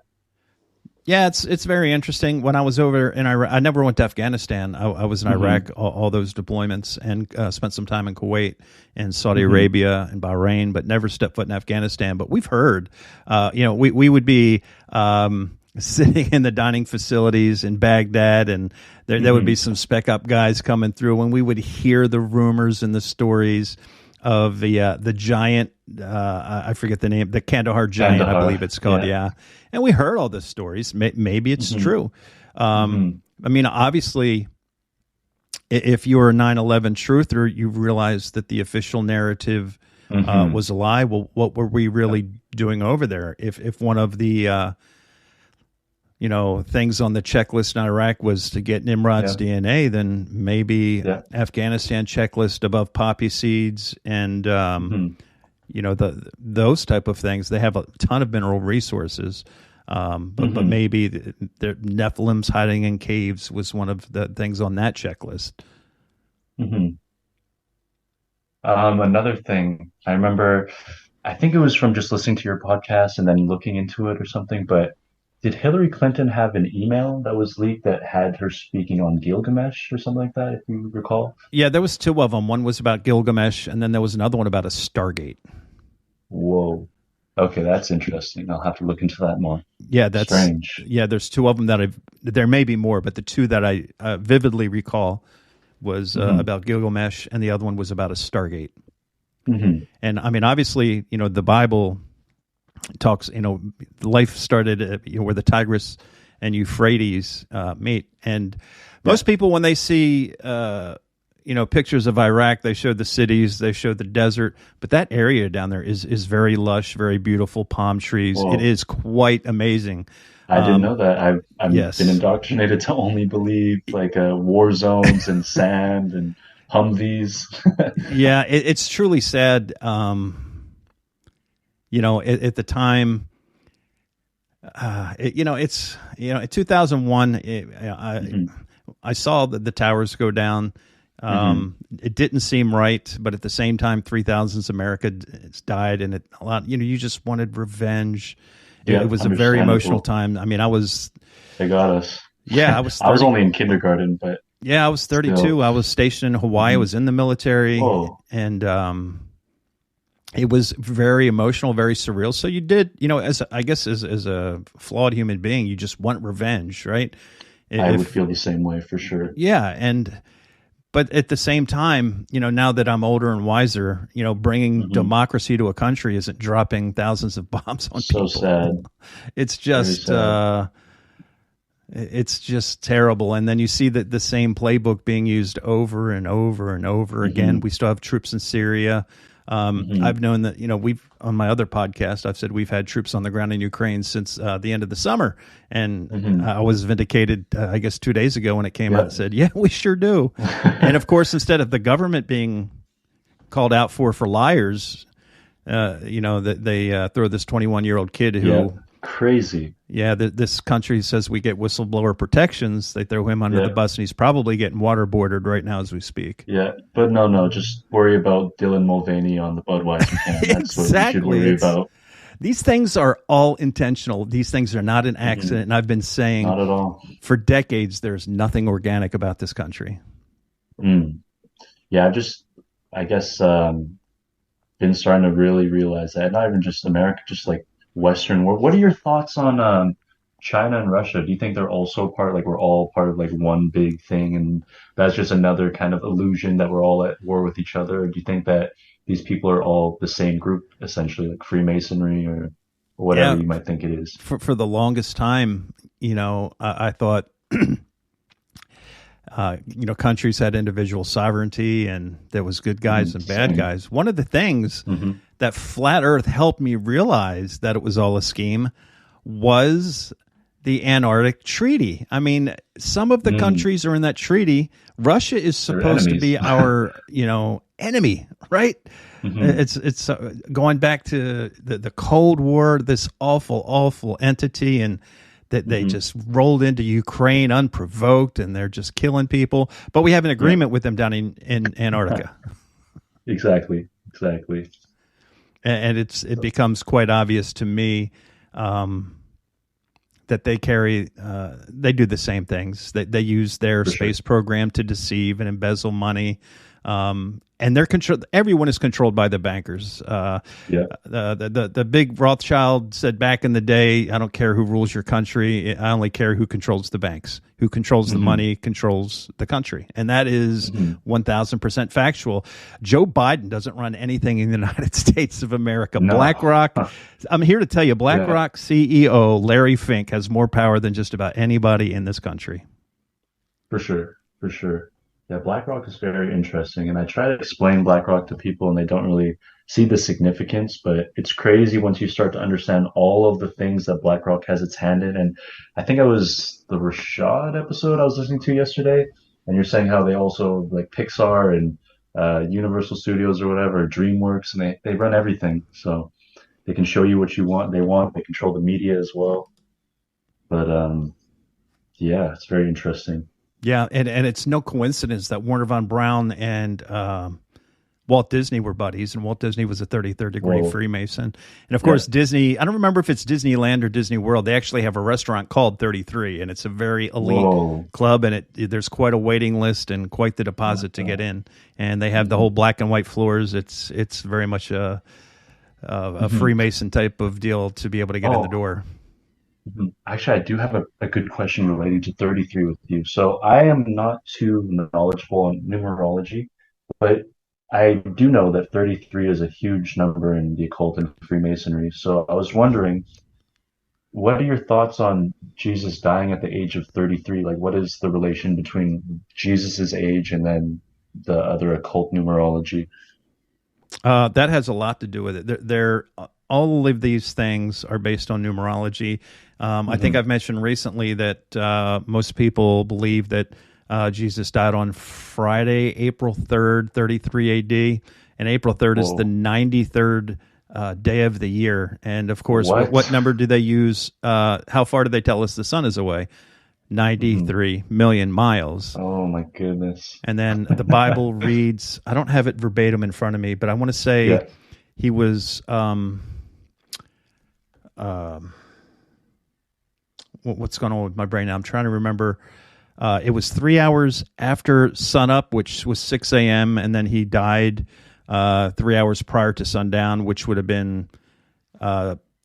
Yeah, it's very interesting. When I was over in Iraq, I never went to Afghanistan. I was in Iraq, Hmm. all those deployments, and spent some time in Kuwait and Saudi Hmm. Arabia and Bahrain, but never stepped foot in Afghanistan. But we've heard, we would be sitting in the dining facilities in Baghdad, and there would be Hmm. some spec up guys coming through, and we would hear the rumors and the stories of the giant. I forget the name, the Kandahar giant, I believe Kandahar. it's called. Yeah. Yeah, and we heard all the stories. Maybe it's Hmm. true. Um, Hmm. I mean, obviously, if you're a 9/11 truther, you realize that the official narrative Hmm. was a lie. Well, what were we really doing over there? If one of the things on the checklist in Iraq was to get Nimrod's Yeah. DNA, then maybe Yeah. Afghanistan checklist above poppy seeds and Hmm. those type of things. They have a ton of mineral resources, but Hmm. maybe the Nephilims hiding in caves was one of the things on that checklist. Hmm. Another thing, I remember, I think it was from just listening to your podcast and then looking into it or something, but did Hillary Clinton have an email that was leaked that had her speaking on Gilgamesh or something like that, if you recall? Yeah, there was two of them. One was about Gilgamesh, and then there was another one about a Stargate. Whoa. Okay, that's interesting. I'll have to look into that more. Yeah, Strange. there's two of them that there may be more, but the two that I vividly recall was Hmm. about Gilgamesh, and the other one was about a Stargate. Hmm. And I mean, obviously, the Bible talks, life started where the Tigris and Euphrates meet. And Yeah. most people, when they see, pictures of Iraq, they show the cities, they show the desert, but that area down there is very lush, very beautiful, palm trees. It Whoa. is quite amazing. I didn't know that. I've been Yes. indoctrinated to only believe like war zones and sand and Humvees. Yeah, it's truly sad. At the time, it's in 2001. Hmm. I saw the towers go down. Hmm. It didn't seem right, but at the same time, 3,000 Americans died, and a lot. You just wanted revenge. It Yeah, was a very emotional understandable. time. I mean, They got us. yeah, I was I was 30. only in kindergarten, but Yeah, I was still. 32. I was stationed in Hawaii. I Hmm. was in the military, Whoa. and it was very emotional, very surreal. So you did, as a flawed human being, you just want revenge, right? I would If feel the same way for sure. Yeah, and But at the same time, now that I'm older and wiser, bringing Hmm. democracy to a country isn't dropping thousands of bombs on So people. sad. It's Very just, sad. it's just terrible. And then you see that the same playbook being used over and over and over again. Hmm. We still have troops in Syria. Hmm. I've known that, we've on my other podcast, I've said we've had troops on the ground in Ukraine since the end of the summer. And Hmm. I was vindicated, I guess, 2 days ago when it came out Yeah. and said, yeah, we sure do. And of course, instead of the government being called out for liars, that they throw this 21-year-old kid Yeah. who, Crazy. this country says we get whistleblower protections. They throw him under the Yeah. bus, and he's probably getting waterboarded right now as we speak. Yeah. But no, just worry about Dylan Mulvaney on the Budweiser can. That's what you should Exactly. worry about. These things are all intentional. These things are not an Hmm. accident. And I've been saying Not at all. for decades, there's nothing organic about this country. Mm. Yeah, I guess, been starting to really realize that. Not even just America, just like Western world. What are your thoughts on China and Russia? Do you think they're also like we're all part of like one big thing, and that's just another kind of illusion that we're all at war with each other? Or do you think that these people are all the same group, essentially, like Freemasonry or whatever Yeah, you might think it is? for the longest time, I thought, countries had individual sovereignty and there was good guys and bad Same. guys. One of the things Hmm. that Flat Earth helped me realize that it was all a scheme was the Antarctic Treaty. I mean, some of the countries are in that treaty. Russia is They're supposed to enemies. be our, enemy, right? Hmm. It's going back to the Cold War, this awful entity, and that they Hmm. just rolled into Ukraine unprovoked, and they're just killing people. But we have an Yeah. agreement with them down in Antarctica. Exactly. And it becomes quite obvious to me that they do the same things. They use their For sure. space program to deceive and embezzle money. And they're controlled. Everyone is controlled by the bankers. Yeah. The big Rothschild said back in the day, "I don't care who rules your country. I only care who controls the banks. Who controls the Hmm. money controls the country." And that is Hmm. 1,000% factual. Joe Biden doesn't run anything in the United States of America. No. BlackRock. I'm here to tell you, BlackRock CEO Larry Fink has more power than just about anybody in this country. For sure, for sure. Yeah, BlackRock is very interesting, and I try to explain BlackRock to people, and they don't really see the significance. But it's crazy once you start to understand all of the things that BlackRock has its hand in. And I think it was the Rashad episode I was listening to yesterday, and you're saying how they also like Pixar and Universal Studios or whatever, DreamWorks, and they run everything. So they can show you what you want. They want. They control the media as well. But yeah, it's very interesting. Yeah, and it's no coincidence that Warner von Braun and Walt Disney were buddies, and Walt Disney was a 33rd degree Whoa. Freemason. And of Yeah. course, Disney, I don't remember if it's Disneyland or Disney World, they actually have a restaurant called 33, and it's a very elite Whoa. club, and there's quite a waiting list and quite the deposit to get in. And they have the whole black and white floors. It's very much a Freemason type of deal to be able to get in the Oh, door. actually, I do have a good question relating to 33 with you. So I am not too knowledgeable on numerology, but I do know that 33 is a huge number in the occult and Freemasonry. So I was wondering, what are your thoughts on Jesus dying at the age of 33? Like, what is the relation between Jesus's age and then the other occult numerology? That has a lot to do with it. All of these things are based on numerology. I think Hmm. I've mentioned recently that most people believe that Jesus died on Friday, April 3rd, 33 AD. And April 3rd is the Whoa. 93rd day of the year. And of course, what What? number do they use? How far do they tell us the sun is away? Hmm. 93 million miles. Oh my goodness. And then the Bible reads, I don't have it verbatim in front of me, but I want to say Yeah. he was what's going on with my brain now? I'm trying to remember. It was 3 hours after sunup, which was 6 a.m., and then he died 3 hours prior to sundown, which would have been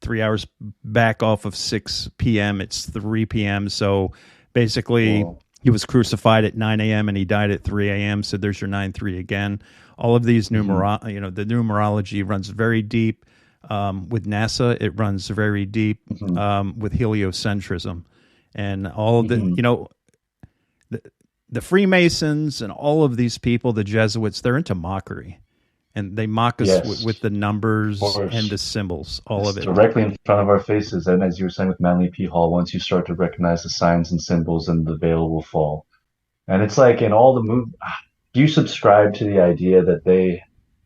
3 hours back off of 6 p.m. It's 3 p.m. So basically, Whoa. He was crucified at 9 a.m. and he died at 3 a.m. So there's your 9-3 again. All of these Hmm. the numerology runs very deep. With NASA, it runs very deep Hmm. with heliocentrism, and all of Hmm. the, the Freemasons and all of these people, the Jesuits, they're into mockery, and they mock us with Yes, the of numbers and course. the symbols, all It's of it. directly in front of our faces. And as you were saying with Manly P. Hall, once you start to recognize the signs and symbols, and the veil will fall. And it's like in all the movies, do you subscribe to the idea that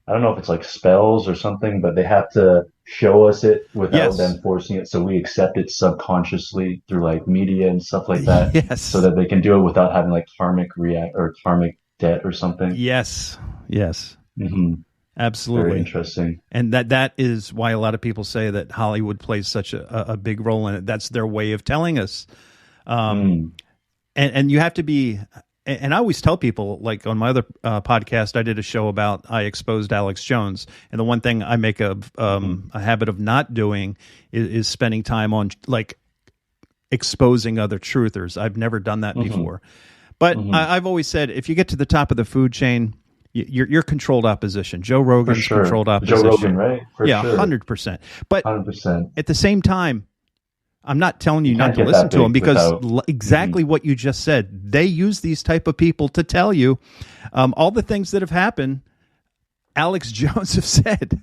I don't know if it's like spells or something, but they have to show us it without Yes, them forcing it, so we accept it subconsciously through like media and stuff like that, so yes, that they can do it without having like karmic react or karmic debt or something. yes, yes, Hmm. Very absolutely. interesting. And that is why a lot of people say that Hollywood plays such a big role in it. That's their way of telling us. Um, Mm. and you have to be. And I always tell people, like on my other podcast, I did a show about I exposed Alex Jones, and the one thing I make Hmm. a habit of not doing is spending time on like exposing other truthers. I've never done that Hmm. before, but Hmm. I've always said if you get to the top of the food chain, you're controlled opposition. Joe For Rogan's sure. controlled Joe Rogan, opposition. right? For Yeah, sure. 100%. But 100%. at the same time, I'm not telling you You not can't to get listen that to them big because without. Hmm. exactly what you just said. They use these type of people to tell you all the things that have happened. Alex Jones have said,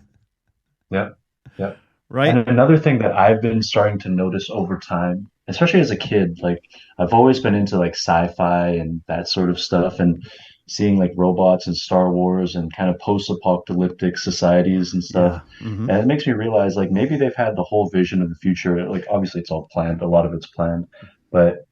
Yep. Yep. right? And another thing that I've been starting to notice over time, especially as a kid, like I've always been into like sci-fi and that sort of stuff, and seeing like robots and Star Wars and kind of post-apocalyptic societies and stuff. Yeah. Hmm. And it makes me realize like maybe they've had the whole vision of the future. Like obviously it's all planned, a lot of it's planned, but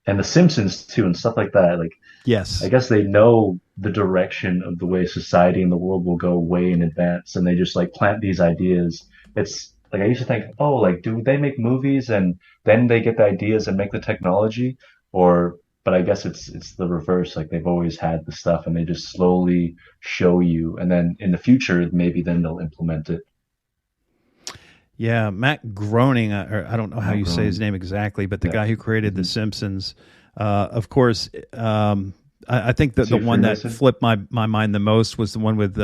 and The Simpsons too and stuff like that. Like I Yes. guess they know the direction of the way society and the world will go way in advance, and they just like plant these ideas. It's like I used to think, oh, like do they make movies and then they get the ideas and make the technology, or but I guess it's the reverse. Like they've always had the stuff and they just slowly show you, and then in the future maybe then they'll implement it. Yeah. Matt Groening, or I don't know how Not you say his growing. name exactly, but the Yeah. guy who created The Hmm. Simpsons, of course, I think that Is he the a one that Freemason? flipped my mind the most was the one with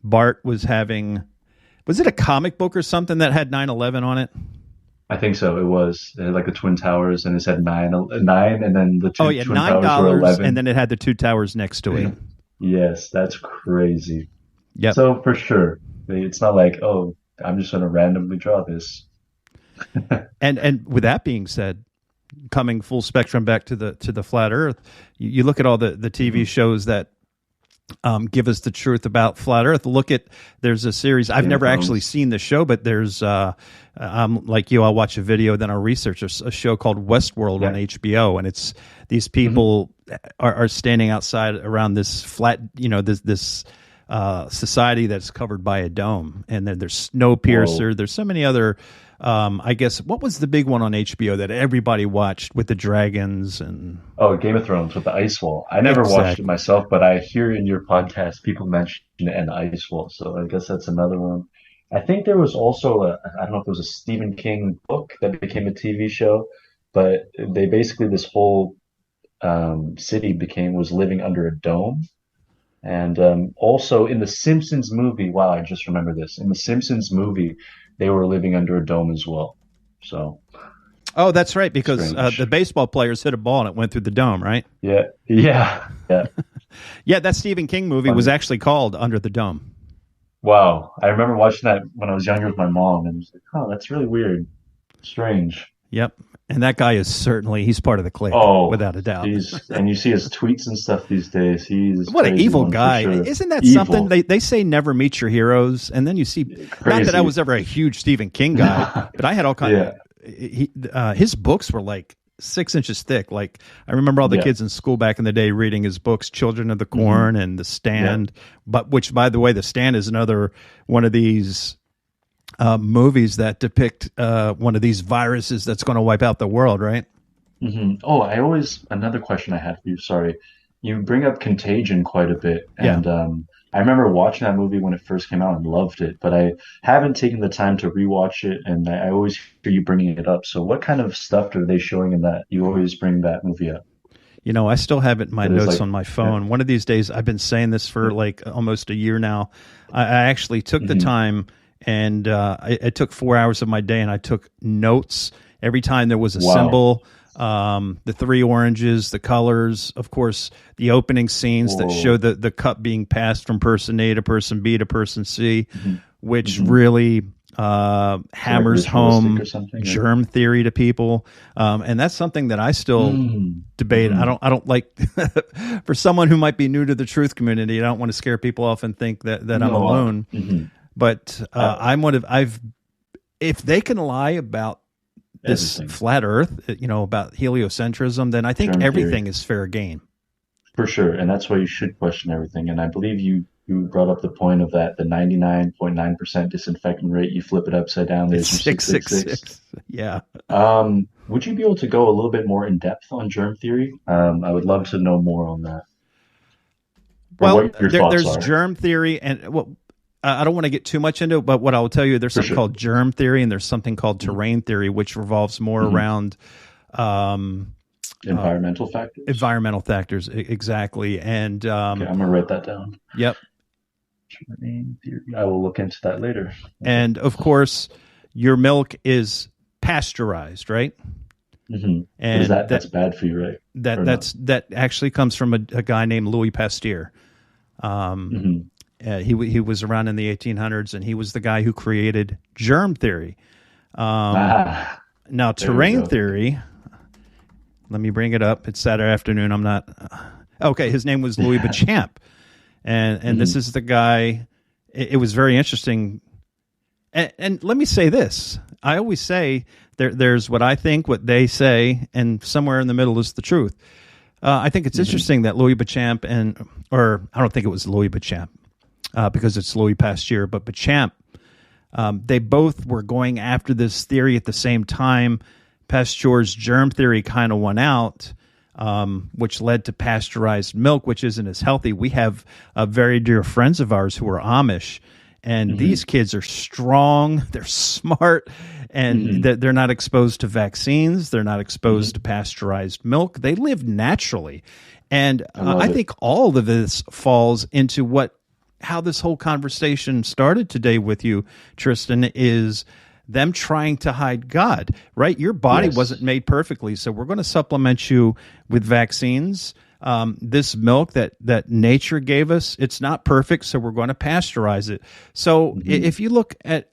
Bart was having. Was it a comic book or something that had 9/11 on it? I think so. It was. It had like the Twin Towers, and it said nine, and then the Oh two yeah, Twin nine Towers were dollars, and 11. then it had the two towers next to it. Yes, that's crazy. Yep. So for sure, it's not like, oh, I'm just going to randomly draw this. And with that being said, coming full spectrum back to the flat Earth, you look at all the TV Hmm. shows that give us the truth about flat Earth. Look at there's a series I've Game of never actually Thrones. seen the show, but there's like you, I'll watch a video, then I'll research a show called Westworld on Yeah. HBO, and it's these Hmm. people are standing outside around this flat, this society that's covered by a dome, and then there's Whoa. Snowpiercer. There's so many other. I guess what was the big one on HBO that everybody watched with the dragons and Oh, Game of Thrones with the ice wall. I never watched it exactly. myself, but I hear in your podcast people mention it and the ice wall. So I guess that's another one. I think there was also I don't know if it was a Stephen King book that became a TV show, but they basically this whole city became was living under a dome. And also in the Simpsons movie, wow, I just remember this. In the Simpsons movie, they were living under a dome as well. So Oh, that's right, because the strange. baseball players hit a ball and it went through the dome, right? Yeah, yeah, yeah. Yeah, that Stephen King movie was Funny. actually called Under the Dome. Wow. I remember watching that when I was younger with my mom, and I was like, oh, that's really weird. Strange. Yep. And that guy is certainly he's part of the clique, Oh, without a doubt. and you see his tweets and stuff these days. He's a What an crazy evil one for guy. sure. Isn't that something? Evil. They say never meet your heroes, and then you see not that I Crazy. was ever a huge Stephen King guy, but I had all kind Yeah. his books were like 6 inches thick. Like I remember all the Yeah. kids in school back in the day reading his books, Children of the Hmm. Corn and The Yeah. Stand. But which, by the way, The Stand is another one of these movies that depict one of these viruses that's going to wipe out the world, right? Hmm. Oh, another question I had for you. Sorry. You bring up Contagion quite a bit, Yeah. and I remember watching that movie when it first came out and loved it, but I haven't taken the time to rewatch it, and I always hear you bringing it up. So, what kind of stuff are they showing in that? You always bring that movie up. I still have it in my It is notes like, on my phone. One of these days, I've been saying this for like almost a year now. I actually took the time and I took 4 hours of my day and I took notes every time there was a symbol, the three oranges, the colors, of course, the opening scenes that show the cup being passed from person A to person B to person C, which really hammers home germ theory to people, and that's something that I still debate. I don't like for someone who might be new to the truth community. I don't want to scare people off and think that I'm alone. But if they can lie about this flat Earth, about heliocentrism, then I think germ everything theory is fair game. For sure, and that's why you should question everything. And I believe you brought up the point of that, the 99.9% disinfectant rate. You flip it upside down, there's your 666. Yeah. Would you be able to go a little bit more in depth on germ theory? I would love to know more on that. Well, there's germ theory, and I don't want to get too much into it, but what I'll tell you, there's something called germ theory, and there's something called terrain theory, which revolves more around environmental factors. Environmental factors, exactly. And okay, I'm gonna write that down. Yep. Terrain theory. I will look into that later. Okay. And of course, your milk is pasteurized, right? And that's bad for you, right? That actually comes from a guy named Louis Pasteur. He was around in the 1800s, and he was the guy who created germ theory. Now, terrain theory, let me bring it up. It's Saturday afternoon. I'm not... okay, his name was Louis Béchamp. And this is the guy... It was very interesting. And let me say this. I always say there's what I think, what they say, and somewhere in the middle is the truth. I think it's interesting that Louis Béchamp or I don't think it was Louis Béchamp, because it's Louis Pasteur, but Béchamp, they both were going after this theory at the same time. Pasteur's germ theory kind of won out, which led to pasteurized milk, which isn't as healthy. We have very dear friends of ours who are Amish, and these kids are strong, they're smart, and they're not exposed to vaccines. They're not exposed to pasteurized milk. They live naturally. And I think all of this falls into how this whole conversation started today with you, Tristan, is them trying to hide God, right? Your body wasn't made perfectly, so we're going to supplement you with vaccines. This milk that nature gave us, it's not perfect, so we're going to pasteurize it. So if you look at,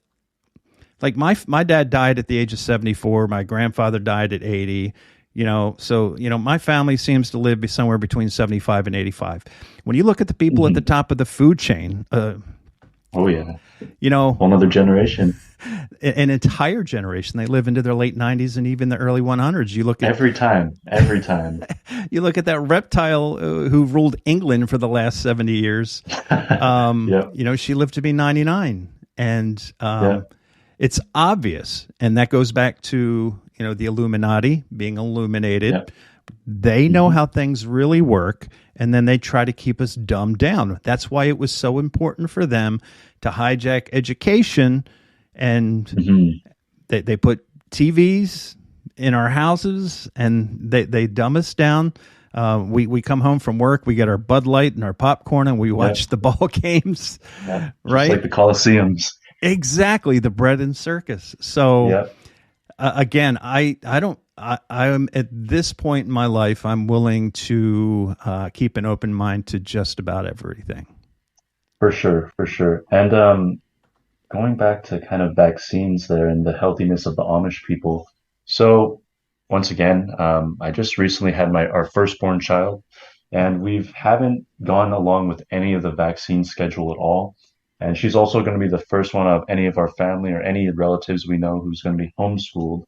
like, my dad died at the age of 74, my grandfather died at 80, so my family seems to live somewhere between 75 and 85. When you look at the people at the top of the food chain, whole other generation, an entire generation, they live into their late 90s and even the early 100s. You look at every time. You look at that reptile who ruled England for the last 70 years. She lived to be 99, and it's obvious, and that goes back to the Illuminati being illuminated. They know how things really work, and then they try to keep us dumbed down. That's why it was so important for them to hijack education, and they put TVs in our houses, and they dumb us down. We come home from work, we get our Bud Light and our popcorn, and we watch the ball games, right? Like the Coliseums. Exactly, the bread and circus. So again, I'm at this point in my life, I'm willing to keep an open mind to just about everything. For sure. And going back to kind of vaccines there and the healthiness of the Amish people. So once again, I just recently had our firstborn child, and we haven't gone along with any of the vaccine schedule at all. And she's also going to be the first one of any of our family or any relatives we know who's going to be homeschooled.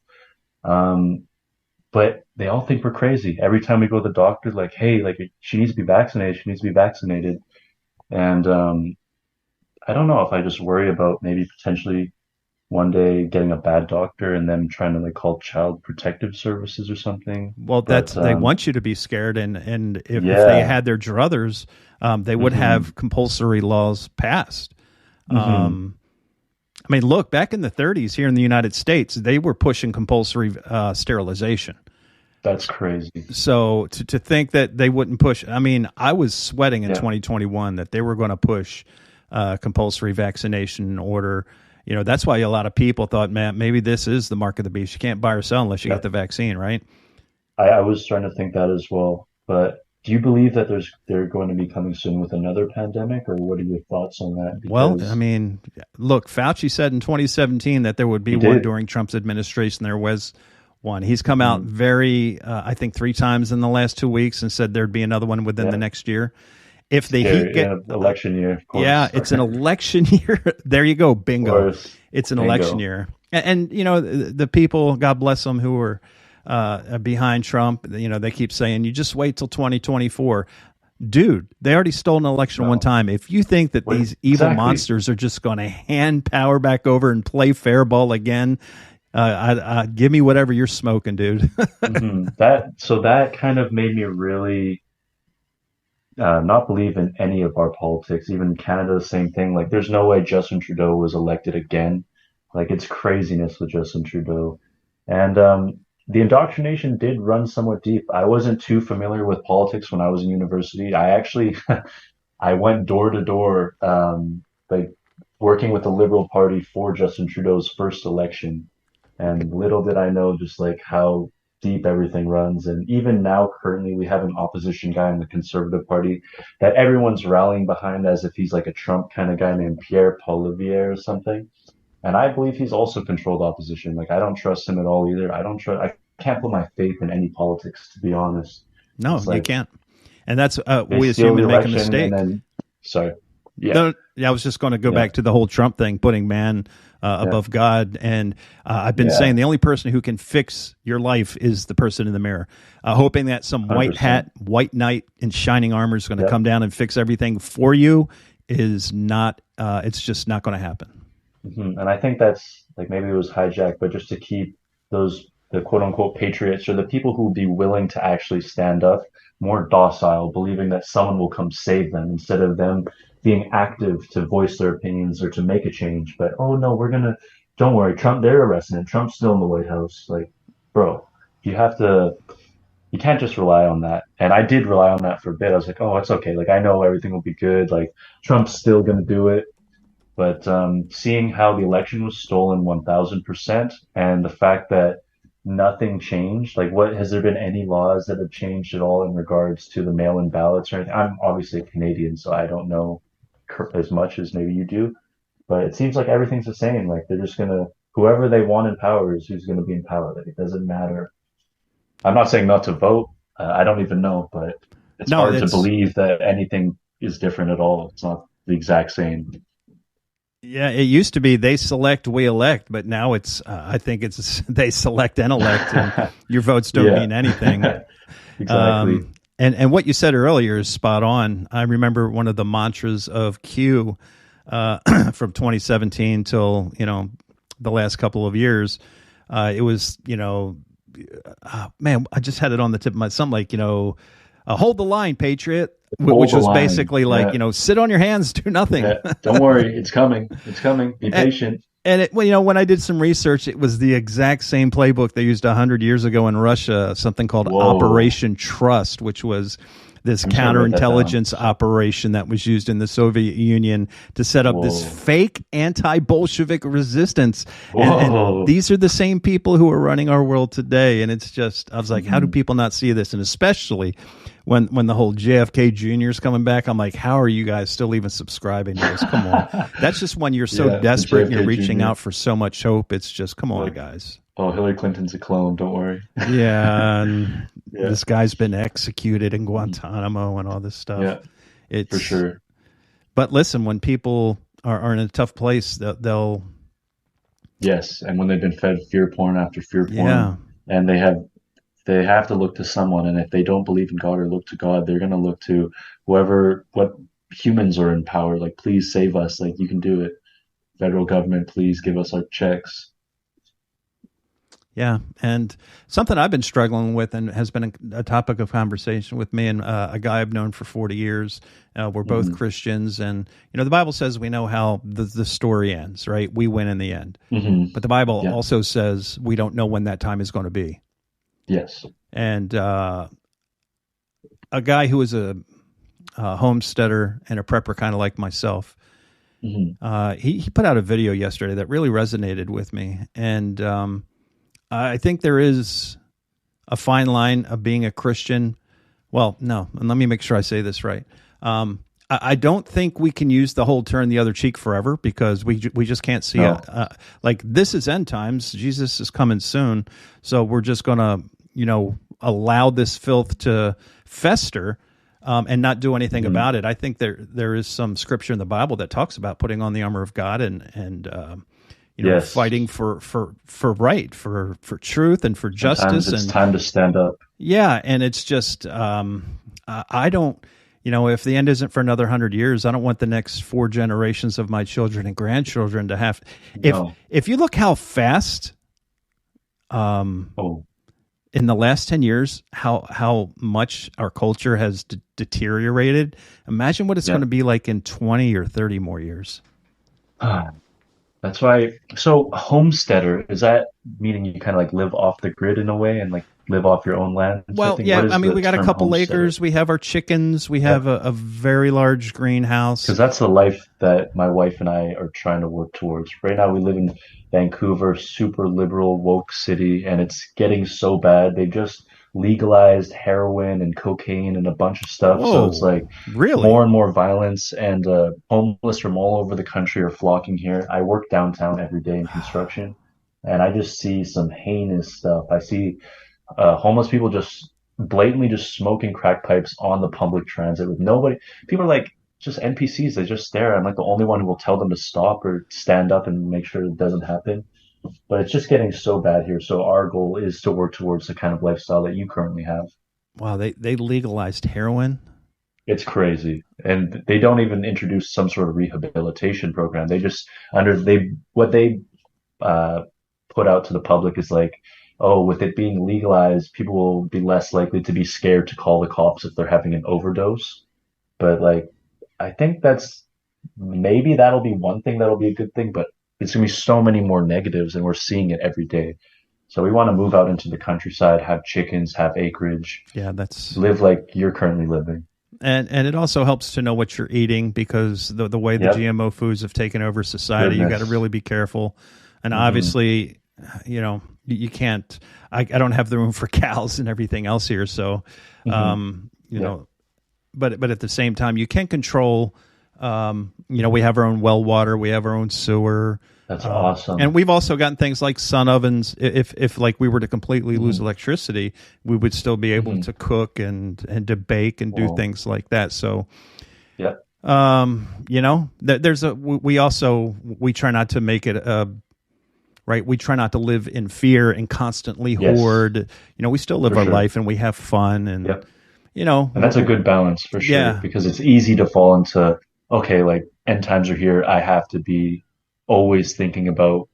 But they all think we're crazy. Every time we go to the doctor, like, hey, like, she needs to be vaccinated. And I don't know if I just worry about maybe potentially one day getting a bad doctor and them trying to call Child Protective Services or something. Well, they want you to be scared, and if they had their druthers, they would have compulsory laws passed. I mean, look, back in the 30s here in the United States, they were pushing compulsory sterilization. That's crazy. So to think that they wouldn't push, I mean, I was sweating in Yeah. 2021 that they were going to push compulsory vaccination order. You know, that's why a lot of people thought, man, maybe this is the mark of the beast. You can't buy or sell unless you Yeah. get the vaccine, right? I was starting to think that as well. But do you believe that they're going to be coming soon with another pandemic, or what are your thoughts on that? Well, I Because mean, look, Fauci said in 2017 that there would be he one did. during Trump's administration. There was one. He's come out Mhm. very, I think, 3 times in the last 2 weeks and said there'd be another one within the Yeah. next year. If the heat Scary. get, In an election year, of yeah, course. it's an election year. There you go, Of bingo. course. It's an election Bingo. year, and you know the people, God bless them, who are behind Trump. You know they keep saying, "You just wait till 2024." Dude, they already stole an election one No. time. If you think that Wait, these evil exactly. monsters are just going to hand power back over and play fair ball again, give me whatever you're smoking, dude. That kind of made me really not believe in any of our politics. Even Canada, the same thing. Like, there's no way Justin Trudeau was elected again. Like, it's craziness with Justin Trudeau. And the indoctrination did run somewhat deep. I wasn't too familiar with politics when I was in university. I actually I went door to door, like working with the Liberal Party for Justin Trudeau's first election. And little did I know just like how deep everything runs. And even now, currently, we have an opposition guy in the Conservative Party that everyone's rallying behind as if he's like a Trump kind of guy named Pierre Poilievre or something. And I believe he's also controlled opposition. Like, I don't trust him at all either. I can't put my faith in any politics, to be honest. No, It's you like can't. And that's they we as steal the human make a election and mistake. then, sorry. Yeah, No, yeah, I was just going to go yeah, back to the whole Trump thing, putting man yeah, above God. And I've been yeah, saying the only person who can fix your life is the person in the mirror. Hoping that some white 100%. hat, white knight in shining armor is going to Yeah. come down and fix everything for you is not, it's just not going to happen. And I think that's like maybe it was hijacked, but just to keep the quote unquote patriots or the people who will be willing to actually stand up more docile, believing that someone will come save them instead of them being active to voice their opinions or to make a change. But oh no, don't worry, Trump, they're arresting him. Trump's still in the White House. Like, bro, you have to, you can't just rely on that. And I did rely on that for a bit. I was like, oh, it's okay. Like, I know everything will be good. Like, Trump's still going to do it. But seeing how the election was stolen 1000% and the fact that nothing changed, like what has there been any laws that have changed at all in regards to the mail-in ballots or anything? I'm obviously a Canadian, so I don't know as much as maybe you do, but it seems like everything's the same. Like they're just gonna, whoever they want in power is who's gonna be in power. Like it doesn't matter. I'm not saying not to vote. I don't even know, but it's No, hard to it's, believe that anything is different at all. It's not the exact same. yeah, it used to be they select, we elect, but now it's, I think it's they select and elect, and your votes don't Yeah, mean anything. exactly. And what you said earlier is spot on. I remember one of the mantras of Q from 2017 till the last couple of years. It was man, I just had it on the tip of my something like hold the line, Patriot, Hold which the was line. basically like Yeah, sit on your hands, do nothing. yeah. Don't worry, it's coming. It's coming. Be patient. And it, well, when I did some research, it was the exact same playbook they used 100 years ago in Russia, something called Whoa. Operation Trust, which was this I'm just gonna write that down. counterintelligence operation that was used in the Soviet Union to set up this Whoa. fake anti-Bolshevik resistance. And Whoa. these are the same people who are running our world today. And it's just, I was like, how do Mhm. people not see this? And especially when the whole JFK Jr. is coming back, I'm like, how are you guys still even subscribing to this? Come on. That's just when you're so Yeah, the desperate and you're JFK reaching Jr. out for so much hope. It's just, come on, Like, guys. oh, Hillary Clinton's a clone. Don't worry. Yeah. And Yeah, this guy's been executed in Guantanamo and all this stuff. yeah, It's, for sure. but listen, when people are in a tough place, they'll Yes, and when they've been fed fear porn after fear yeah. porn, and they have to look to someone, and if they don't believe in God or look to God, they're gonna look to what humans are in power. Like, please save us. Like, you can do it. Federal government, please give us our checks. Yeah, and something I've been struggling with and has been a topic of conversation with me and a guy I've known for 40 years. We're both Hmm. Christians, and the Bible says we know how the story ends, right? We win in the end. Hmm. But the Bible Yeah. also says we don't know when that time is going to be. Yes. and a guy who was a homesteader and a prepper, kind of like myself. He put out a video yesterday that really resonated with me, and I think there is a fine line of being a Christian. Well, no, and let me make sure I say this right. I don't think we can use the whole turn the other cheek forever, because we just can't see it. Like, this is end times. Jesus is coming soon, so we're just going to allow this filth to fester. And not do anything about it. I think there is some scripture in the Bible that talks about putting on the armor of God and fighting for right, for truth, and for justice. Sometimes it's time to stand up. Yeah, and it's just I don't, if the end isn't for another 100 years, I don't want the next 4 generations of my children and grandchildren to have. If you look how fast, in the last 10 years, how much our culture has deteriorated. Imagine what it's going to be like in 20 or 30 more years. That's why. So homesteader, is that meaning you kind of like live off the grid in a way and like live off your own land? Well, yeah. I mean, we got a couple acres. We have our chickens. We have a very large greenhouse. Because that's the life that my wife and I are trying to work towards. Right now, we live in Vancouver, super liberal, woke city, and it's getting so bad. They just legalized heroin and cocaine and a bunch of stuff. Whoa, so it's like really more and more violence, and homeless from all over the country are flocking here. I work downtown every day in construction, and I just see some heinous stuff. I see homeless people just blatantly just smoking crack pipes on the public transit with nobody. People are like just NPCs. They just stare. I'm like the only one who will tell them to stop or stand up and make sure it doesn't happen. But it's just getting so bad here. So our goal is to work towards the kind of lifestyle that you currently have. Wow, they legalized heroin? It's crazy. And they don't even introduce some sort of rehabilitation program. They just what they put out to the public is like, oh, with it being legalized, people will be less likely to be scared to call the cops if they're having an overdose. But like, I think maybe that'll be one thing that'll be a good thing, but it's going to be so many more negatives, and we're seeing it every day. So we want to move out into the countryside, have chickens, have acreage. Yeah, live like you're currently living. And it also helps to know what you're eating, because the way the GMO foods have taken over society, you got to really be careful. And obviously, you can't. I don't have the room for cows and everything else here, so But at the same time, you can control. We have our own well water, we have our own sewer. That's awesome. And we've also gotten things like sun ovens. If like we were to completely lose electricity, we would still be able to cook and to bake and do things like that. So, we try not to make it right. We try not to live in fear and constantly hoard. We still live our life and we have fun and. And that's a good balance for sure, because it's easy to fall into, okay, like end times are here. I have to be always thinking about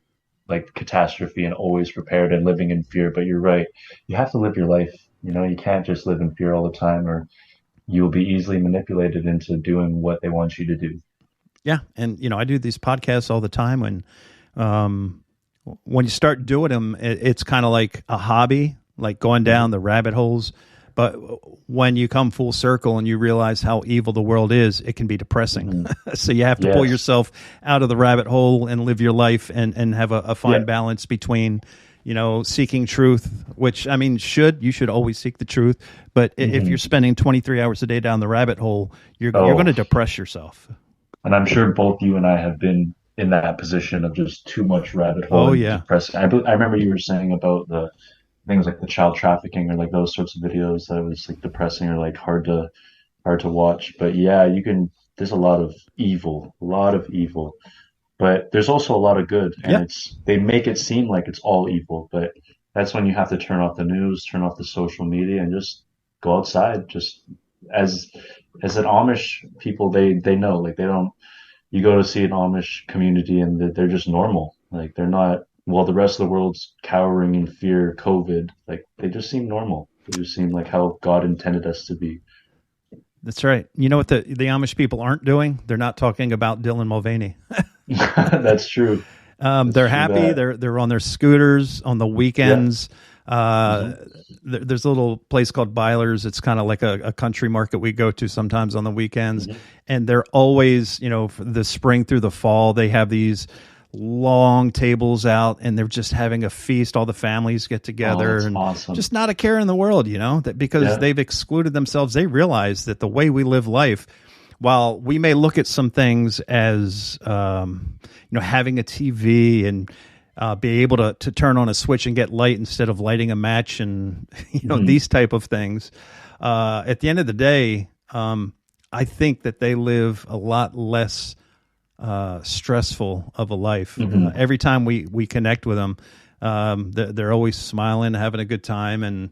like catastrophe and always prepared and living in fear. But you're right. You have to live your life. You can't just live in fear all the time, or you'll be easily manipulated into doing what they want you to do. Yeah. And, I do these podcasts all the time. And when you start doing them, it's kind of like a hobby, like going down the rabbit holes. But when you come full circle and you realize how evil the world is, it can be depressing. So you have to pull yourself out of the rabbit hole and live your life and have a fine balance between, seeking truth, which, I mean, you should always seek the truth. But if you're spending 23 hours a day down the rabbit hole, you're going to depress yourself. And I'm sure both you and I have been in that position of just too much rabbit hole. Oh, yeah. Depressing. I remember you were saying about the things like the child trafficking or like those sorts of videos that was like depressing or like hard to watch. But yeah, there's a lot of evil, but there's also a lot of good, and they make it seem like it's all evil, but that's when you have to turn off the news, turn off the social media, and just go outside. Just as an Amish people, they know, like you go to see an Amish community and they're just normal. Like they're not, while the rest of the world's cowering in fear, COVID, like they just seem normal. They just seem like how God intended us to be. That's right. You know what the Amish people aren't doing? They're not talking about Dylan Mulvaney. That's true. They're happy. They're on their scooters on the weekends. There's a little place called Byler's. It's kind of like a country market we go to sometimes on the weekends. And they're always, for the spring through the fall, they have these long tables out and they're just having a feast. All the families get together and awesome. Just not a care in the world, that because they've excluded themselves. They realize that the way we live life, while we may look at some things as, having a TV and be able to turn on a switch and get light instead of lighting a match and, these type of things. At the end of the day, I think that they live a lot less stressful of a life. Every time we connect with them, they're always smiling, having a good time. And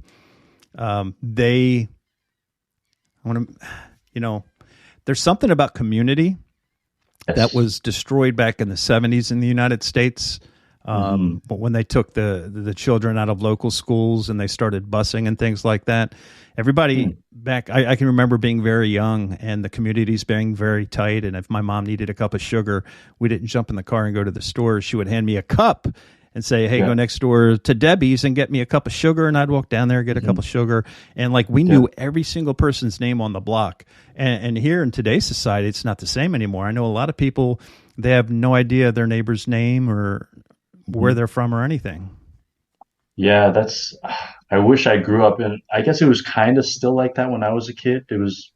they want to, there's something about community that was destroyed back in the 70s in the United States. But when they took the children out of local schools and they started busing and things like that, everybody back, I can remember being very young and the communities being very tight. And if my mom needed a cup of sugar, we didn't jump in the car and go to the store. She would hand me a cup and say, hey, go next door to Debbie's and get me a cup of sugar. And I'd walk down there, get a cup of sugar. And we knew every single person's name on the block. And here in today's society, it's not the same anymore. I know a lot of people, they have no idea their neighbor's name or where they're from or anything. Yeah, I wish I grew up I guess it was kind of still like that when I was a kid. It was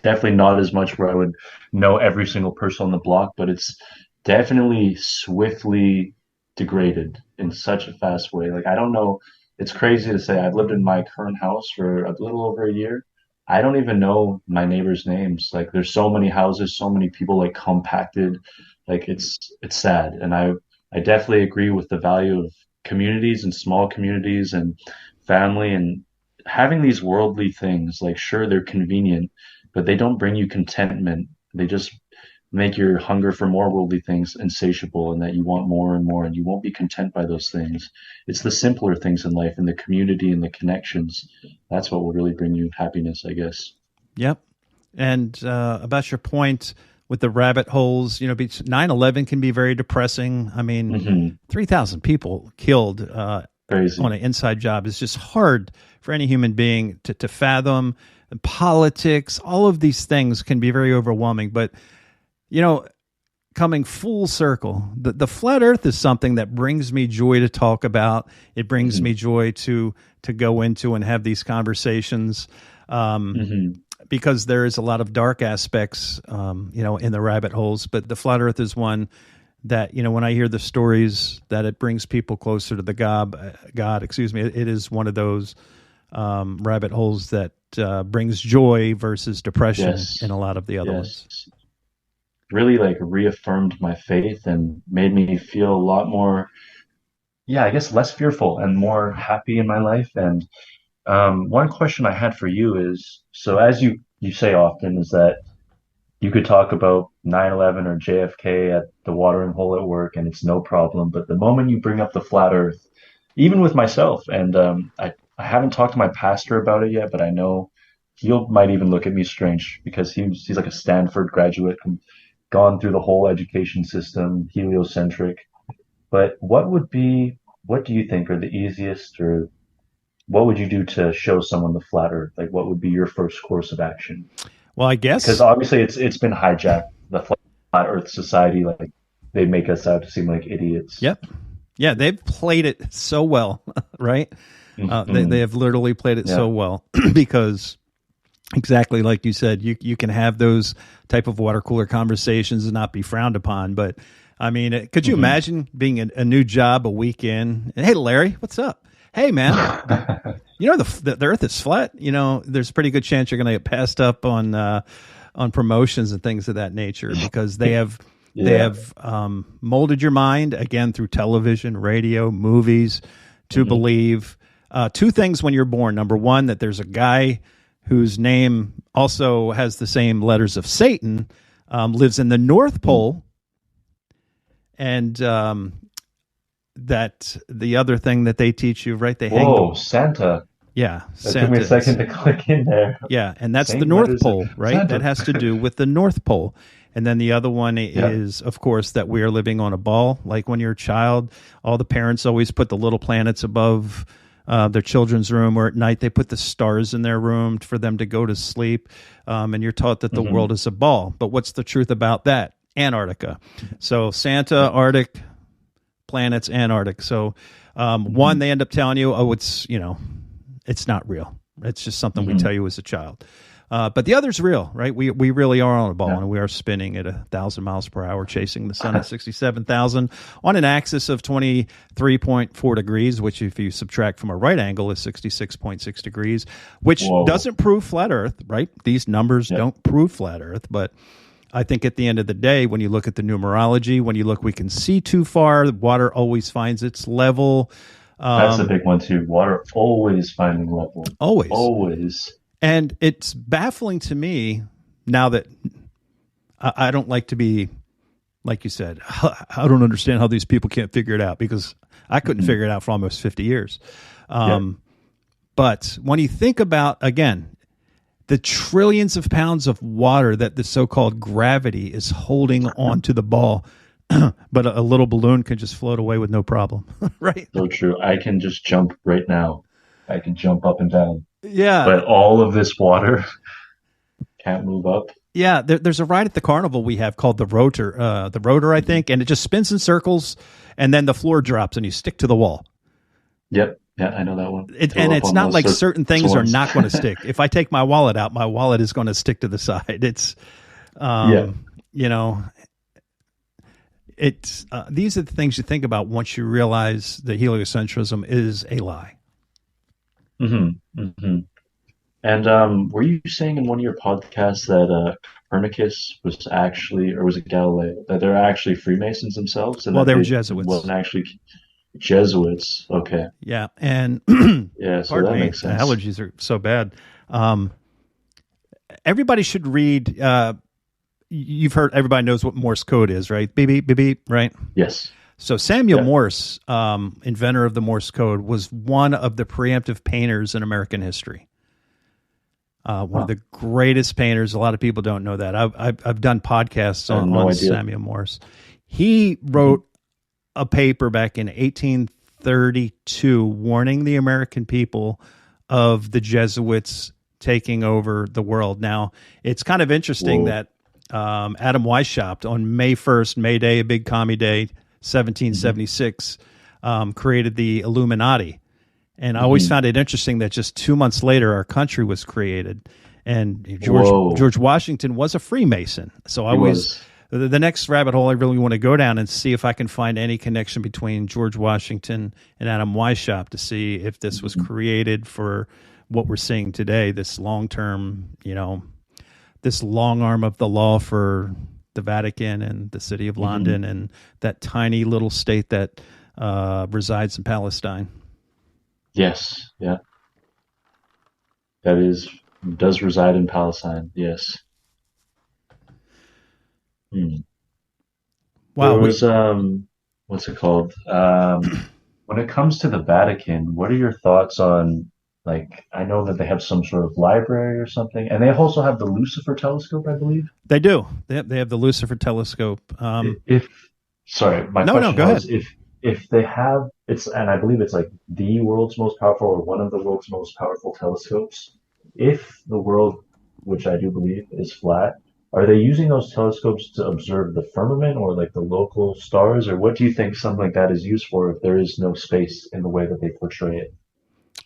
definitely not as much where I would know every single person on the block, but it's definitely swiftly degraded in such a fast way. I don't know. It's crazy to say I've lived in my current house for a little over a year. I don't even know my neighbors' names. There's so many houses, so many people compacted. It's sad. And I definitely agree with the value of communities and small communities and family and having these worldly things. Sure, they're convenient, but they don't bring you contentment. They just make your hunger for more worldly things insatiable and that you want more and more and you won't be content by those things. It's the simpler things in life and the community and the connections. That's what will really bring you happiness, I guess. Yep. And about your point with the rabbit holes, 9/11 can be very depressing. I mean, 3,000 people killed Crazy. On an inside job is just hard for any human being to fathom. Politics, all of these things can be very overwhelming. But, coming full circle, the flat earth is something that brings me joy to talk about. It brings me joy to go into and have these conversations. Because there is a lot of dark aspects, in the rabbit holes. But the flat earth is one that, when I hear the stories that it brings people closer to the God, it is one of those rabbit holes that brings joy versus depression in a lot of the other ones. Really reaffirmed my faith and made me feel a lot more, I guess less fearful and more happy in my life. And one question I had for you is, so as you say often, is that you could talk about 9/11 or JFK at the watering hole at work and it's no problem. But the moment you bring up the flat earth, even with myself, and I haven't talked to my pastor about it yet, but I know he might even look at me strange because he's like a Stanford graduate and gone through the whole education system, heliocentric. But what do you think are the easiest, or what would you do to show someone the flat earth? What would be your first course of action? Well, I guess because obviously it's been hijacked. The flat earth society, they make us out to seem like idiots. Yep. Yeah, they've played it so well, right? They have literally played it so well because exactly like you said, you can have those type of water cooler conversations and not be frowned upon. But I mean, could you imagine being a new job a week in? And, hey, Larry, what's up? Hey, man, the earth is flat. There's a pretty good chance you're going to get passed up on promotions and things of that nature because they have molded your mind again through television, radio, movies to believe two things when you're born. Number one, that there's a guy whose name also has the same letters of Satan, lives in the North Pole, and that the other thing that they teach you, right? They hang Santa. Yeah, Santa. Took me a second to click in there. Yeah, and that's the North Pole, right? Santa. That has to do with the North Pole. And then the other one is, of course, that we are living on a ball. Like when you're a child, all the parents always put the little planets above their children's room, or at night they put the stars in their room for them to go to sleep. And you're taught that the world is a ball. But what's the truth about that? Antarctica. So Santa, Arctic, planets, Antarctic. So one, they end up telling you, oh, it's not real. It's just something we tell you as a child. But the other's real, right? We really are on a ball, and we are spinning at 1,000 miles per hour, chasing the sun at 67,000 on an axis of 23.4 degrees, which if you subtract from a right angle is 66.6 degrees, which doesn't prove flat Earth, right? These numbers don't prove flat Earth, but I think at the end of the day, when you look at the numerology, when you look, we can see too far, the water always finds its level. That's a big one too. Water always finding level. Always. And it's baffling to me now that I don't like to be, like you said, I don't understand how these people can't figure it out, because I couldn't figure it out for almost 50 years. But when you think about, again, the trillions of pounds of water that the so-called gravity is holding onto the ball, but a little balloon can just float away with no problem, right? So true. I can just jump right now. I can jump up and down. Yeah. But all of this water can't move up. Yeah, there's a ride at the carnival we have called the rotor, I think, and it just spins in circles, and then the floor drops, and you stick to the wall. Yep. Yeah, I know that one. And it's not like certain things are not going to stick. If I take my wallet out, my wallet is going to stick to the side. It's, it's these are the things you think about once you realize that heliocentrism is a lie. And were you saying in one of your podcasts that Copernicus was actually, or was it Galileo, that they're actually Freemasons themselves? And well, they were it Jesuits. wasn't actually Jesuits. Okay. Yeah, and Yeah, so pardon that me, makes sense. allergies are so bad. Everybody should read. You've heard. Everybody knows what Morse code is, right? Beep beep beep beep. Right. Yes. So Samuel Morse, inventor of the Morse code, was one of the preemptive painters in American history. One of the greatest painters. A lot of people don't know that. I've done podcasts on Samuel Morse. He wrote a paper back in 1832 warning the American people of the Jesuits taking over the world. Now, it's kind of interesting that Adam Weishaupt on May 1st, May Day, a big commie day, 1776, created the Illuminati. And I always found it interesting that just 2 months later, our country was created. And George Washington was a Freemason. So the next rabbit hole I really want to go down and see if I can find any connection between George Washington and Adam Weishaupt to see if this was created for what we're seeing today, this long-term, this long arm of the law for the Vatican and the city of London and that tiny little state that resides in Palestine. Yes, yeah. Does reside in Palestine, yes. Wow. There was, what's it called? When it comes to the Vatican, what are your thoughts on, like, I know that they have some sort of library or something, and they also have the Lucifer telescope, I believe. They do. They have the Lucifer telescope. Sorry, my question was, if they have, and I believe it's like the world's most powerful or one of the world's most powerful telescopes, if the world, which I do believe is flat, are they using those telescopes to observe the firmament or like the local stars, or what do you think something like that is used for if there is no space in the way that they portray it?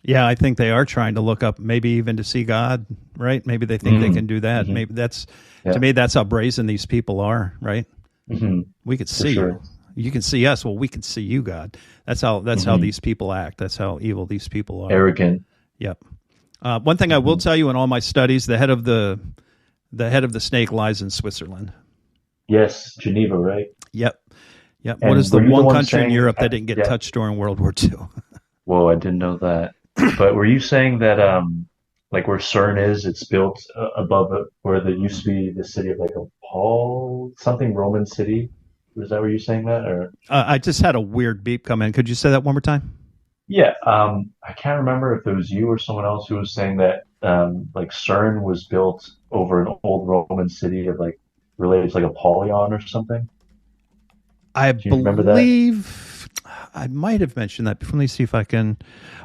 Yeah, I think they are trying to look up, maybe even to see God, right? Maybe they think they can do that. Maybe to me, that's how brazen these people are, right? We could see you. You can see us. Well, we can see you, God. That's how these people act. That's how evil these people are. Arrogant. Yep. One thing I will tell you in all my studies, the head of the snake lies in Switzerland. Yes, Geneva, right? Yep. And what is the one country in Europe that saying, didn't get touched during World War II? Whoa, I didn't know that. But were you saying that, like where CERN is, it's built above it, where there used to be the city of like a something Roman city? Was that where you're saying that? Or I just had a weird beep come in. Could you say that one more time? Yeah, I can't remember if it was you or someone else who was saying that, like CERN was built over an old Roman city of like related to like Apollyon or something. I Do you remember believe I might have mentioned that. Let me see if I can.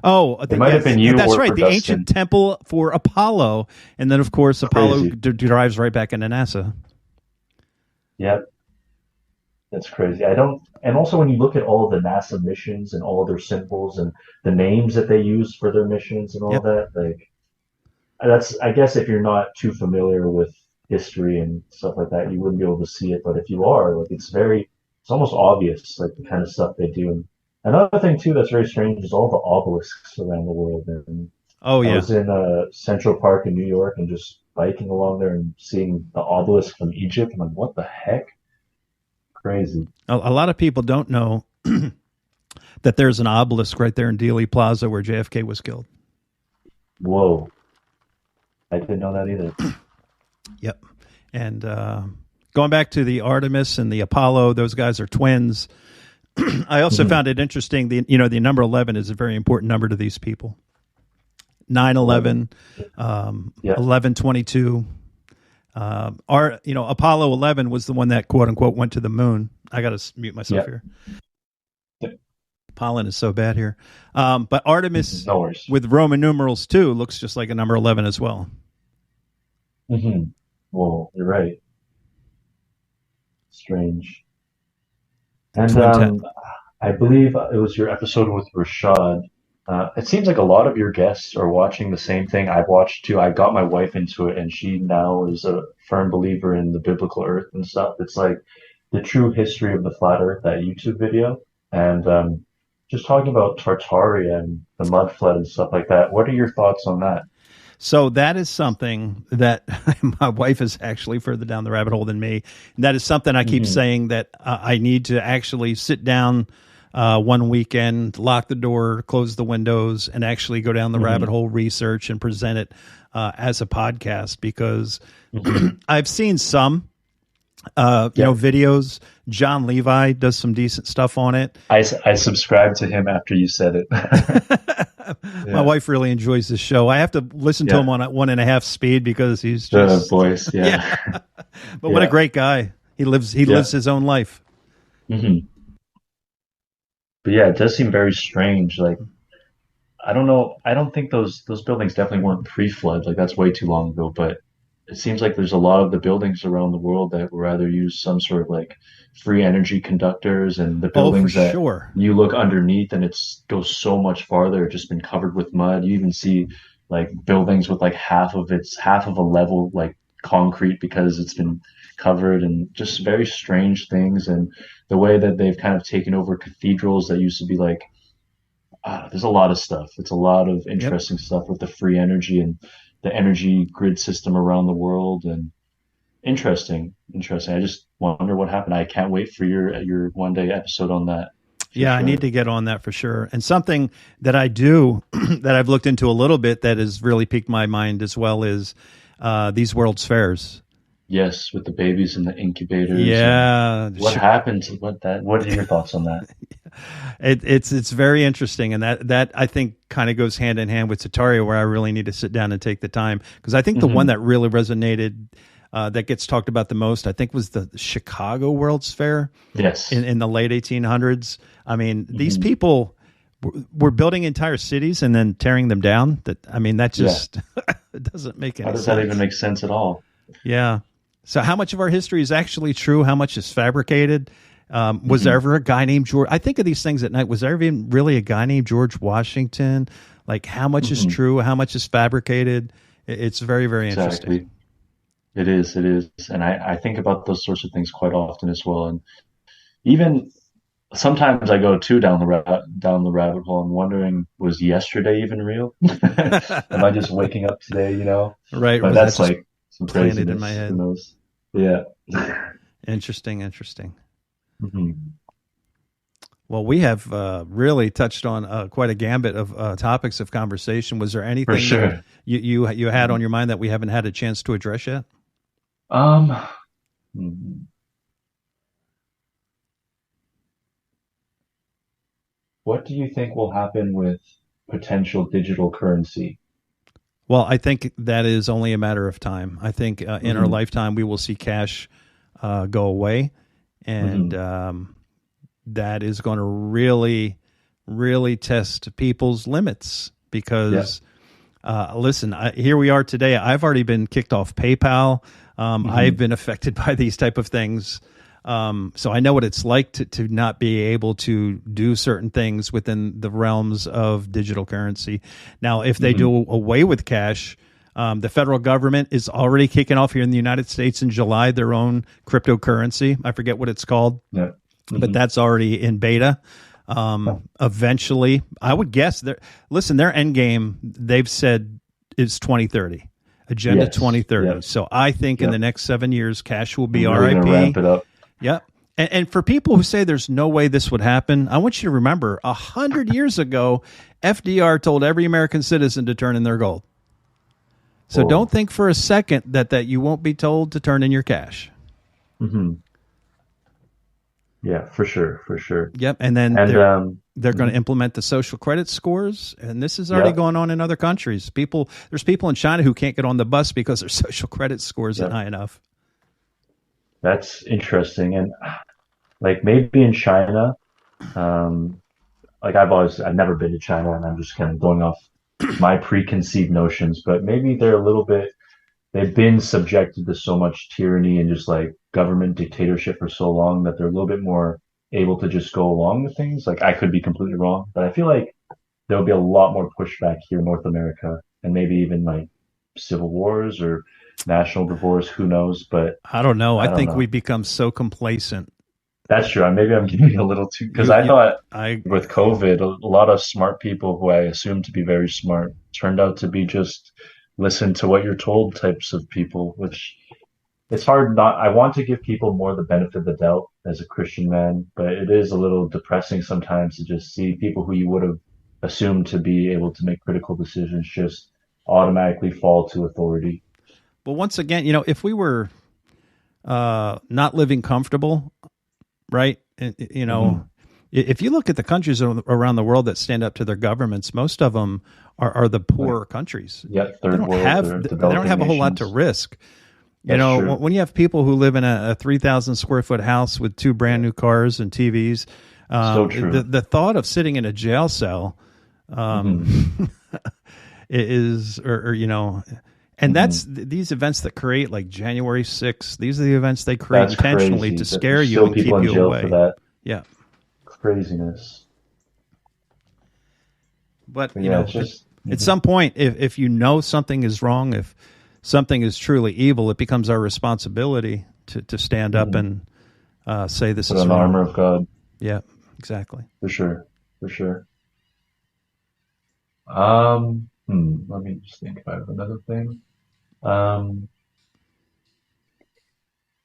Oh, It might have been you that's or right. for The Dustin. ancient temple for Apollo, and then of course Apollo Crazy. drives right back into NASA. Yep, that's crazy. I don't, and also when you look at all the NASA missions and all their symbols and the names that they use for their missions and all Yep. that, like that's, I guess if you're not too familiar with history and stuff like that, you wouldn't be able to see it. But if you are, like it's almost obvious, like the kind of stuff they do. And another thing too that's very strange is all the obelisks around the world. And Oh I yeah. was in Central Park in New York and just biking along there and seeing the obelisk from Egypt. I'm like, what the heck? Crazy. A lot of people don't know that there's an obelisk right there in Dealey Plaza where JFK was killed. Whoa. I didn't know that either. Yep. And going back to the Artemis and the Apollo, those guys are twins. I also found it interesting. The number 11 is a very important number to these people. 9/11, Yeah. 11/22. Apollo 11 was the one that quote unquote went to the moon. I got to mute myself Yeah. here. Yeah. Pollen is so bad here. But Artemis No worries. with Roman numerals too looks just like a number 11 as well. Whoa, you're right. Strange. The And twin ten. I believe it was your episode with Rashad. It seems like a lot of your guests are watching the same thing I've watched too. I got my wife into it, and she now is a firm believer in the biblical Earth and stuff. It's like the true history of the flat Earth, that YouTube video, and just talking about Tartaria and the mud flood and stuff like that. What are your thoughts on that? So that is something that my wife is actually further down the rabbit hole than me. And that is something I keep saying that I need to actually sit down one weekend, lock the door, close the windows, and actually go down the rabbit hole, research, and present it as a podcast because I've seen some, videos. John Levi does some decent stuff on it. I subscribed to him after you said it. My wife really enjoys this show. I have to listen to him on at 1.5 speed because he's The just voice, But what a great guy! He lives his own life. hmm But yeah, it does seem very strange. Like I don't know. I don't think those buildings definitely weren't pre-flood. Like that's way too long ago. But it seems like there's a lot of the buildings around the world that would rather use some sort of like free energy conductors, and the Oh, for buildings that sure. you look underneath and it's goes so much farther. It's just been covered with mud. You even see like buildings with like half of a level like concrete because it's been covered, and just very strange things. And the way that they've kind of taken over cathedrals that used to be like there's a lot of stuff. It's a lot of Yep. interesting stuff with the free energy and the energy grid system around the world, and interesting. I just wonder what happened. I can't wait for your one day episode on that. For Yeah, I sure. need to get on that for sure. And something that I do that I've looked into a little bit that has really piqued my mind as well is these World's Fairs. Yes, with the babies in the incubators. Yeah, And what happened to what are your thoughts on that? it's very interesting, and that I think kind of goes hand in hand with Tataria, where I really need to sit down and take the time because I think the one that really resonated, that gets talked about the most, I think was the Chicago World's Fair. Yes. In the late 1800s. I mean, these people were building entire cities and then tearing them down. That just it doesn't make any How does sense. that even make sense at all? Yeah. So how much of our history is actually true? How much is fabricated? Was there ever a guy named George? I think of these things at night. Was there even really a guy named George Washington? Like how much is true? How much is fabricated? It's very, very interesting. Exactly. It is. And I think about those sorts of things quite often as well. And even sometimes I go too down the rabbit hole. I'm wondering, was yesterday even real? Am I just waking up today? Right. But Was that's that just like some planted craziness. in my head? Who knows? Yeah. Interesting. Mhm. Well, we have really touched on quite a gambit of topics of conversation. Was there anything For sure. that you had on your mind that we haven't had a chance to address yet? Um, hmm. What do you think will happen with potential digital currency? Well, I think that is only a matter of time. I think in our hmm lifetime we will see cash go away, and hmm that is going to really, really test people's limits Yeah. because, listen, here we are today. I've already been kicked off PayPal. I've been affected by these type of things. So I know what it's like to not be able to do certain things within the realms of digital currency. Now, if they do away with cash, the federal government is already kicking off here in the United States in July their own cryptocurrency. I forget what it's called, Yeah. but that's already in beta. Eventually, I would guess their end game, they've said, is 2030, Agenda Yes. 2030. Yep. So I think in Yep. the next 7 years, cash will be We're really gonna RIP. ramp it up. Yep. And for people who say there's no way this would happen, I want you to remember 100 years ago, FDR told every American citizen to turn in their gold. So Whoa. don't think for a second that you won't be told to turn in your cash. hmm Yeah, for sure, for sure. Yep. And then And they're going to implement the social credit scores, and this is already Yep. going on in other countries. There's people in China who can't get on the bus because their social credit score isn't Yep. high enough. That's interesting. And like maybe in China, um, like I've never been to China, and I'm just kind of going off my preconceived notions, but maybe they're a little bit, they've been subjected to so much tyranny and just like government dictatorship for so long that they're a little bit more able to just go along with things. Like I could be completely wrong, but I feel like there'll be a lot more pushback here in North America and maybe even like civil wars or national divorce, who knows? But I don't know. I I don't think know. we've become so complacent. That's true. Maybe I'm giving a little too, because You, I you, thought I, with COVID, a lot of smart people who I assumed to be very smart turned out to be just listen to what you're told types of people, which it's hard not. I want to give people more the benefit of the doubt as a Christian man, but it is a little depressing sometimes to just see people who you would have assumed to be able to make critical decisions just automatically fall to authority. but once again, if we were not living comfortable, right? hmm If you look at the countries around the world that stand up to their governments, most of them are the Like, poorer countries. yeah, They third don't world have or they don't developing have a whole lot to nations. risk. That's true. When you have people who live in a 3,000 square foot house with two brand new cars and TVs, So the true. the thought of sitting in a jail cell hmm is, and hmm that's these events that create like January 6th. These are the events they create That's intentionally crazy to that scare there's you still and people keep in you jail for away. that Yeah. craziness. But, But yeah, it's just at some point, if you know something is wrong, if something is truly evil, it becomes our responsibility to stand up mhm. and say this Put is on the armor wrong. of God Yeah, exactly. for sure, for sure. Let me just think if I have another thing. Um,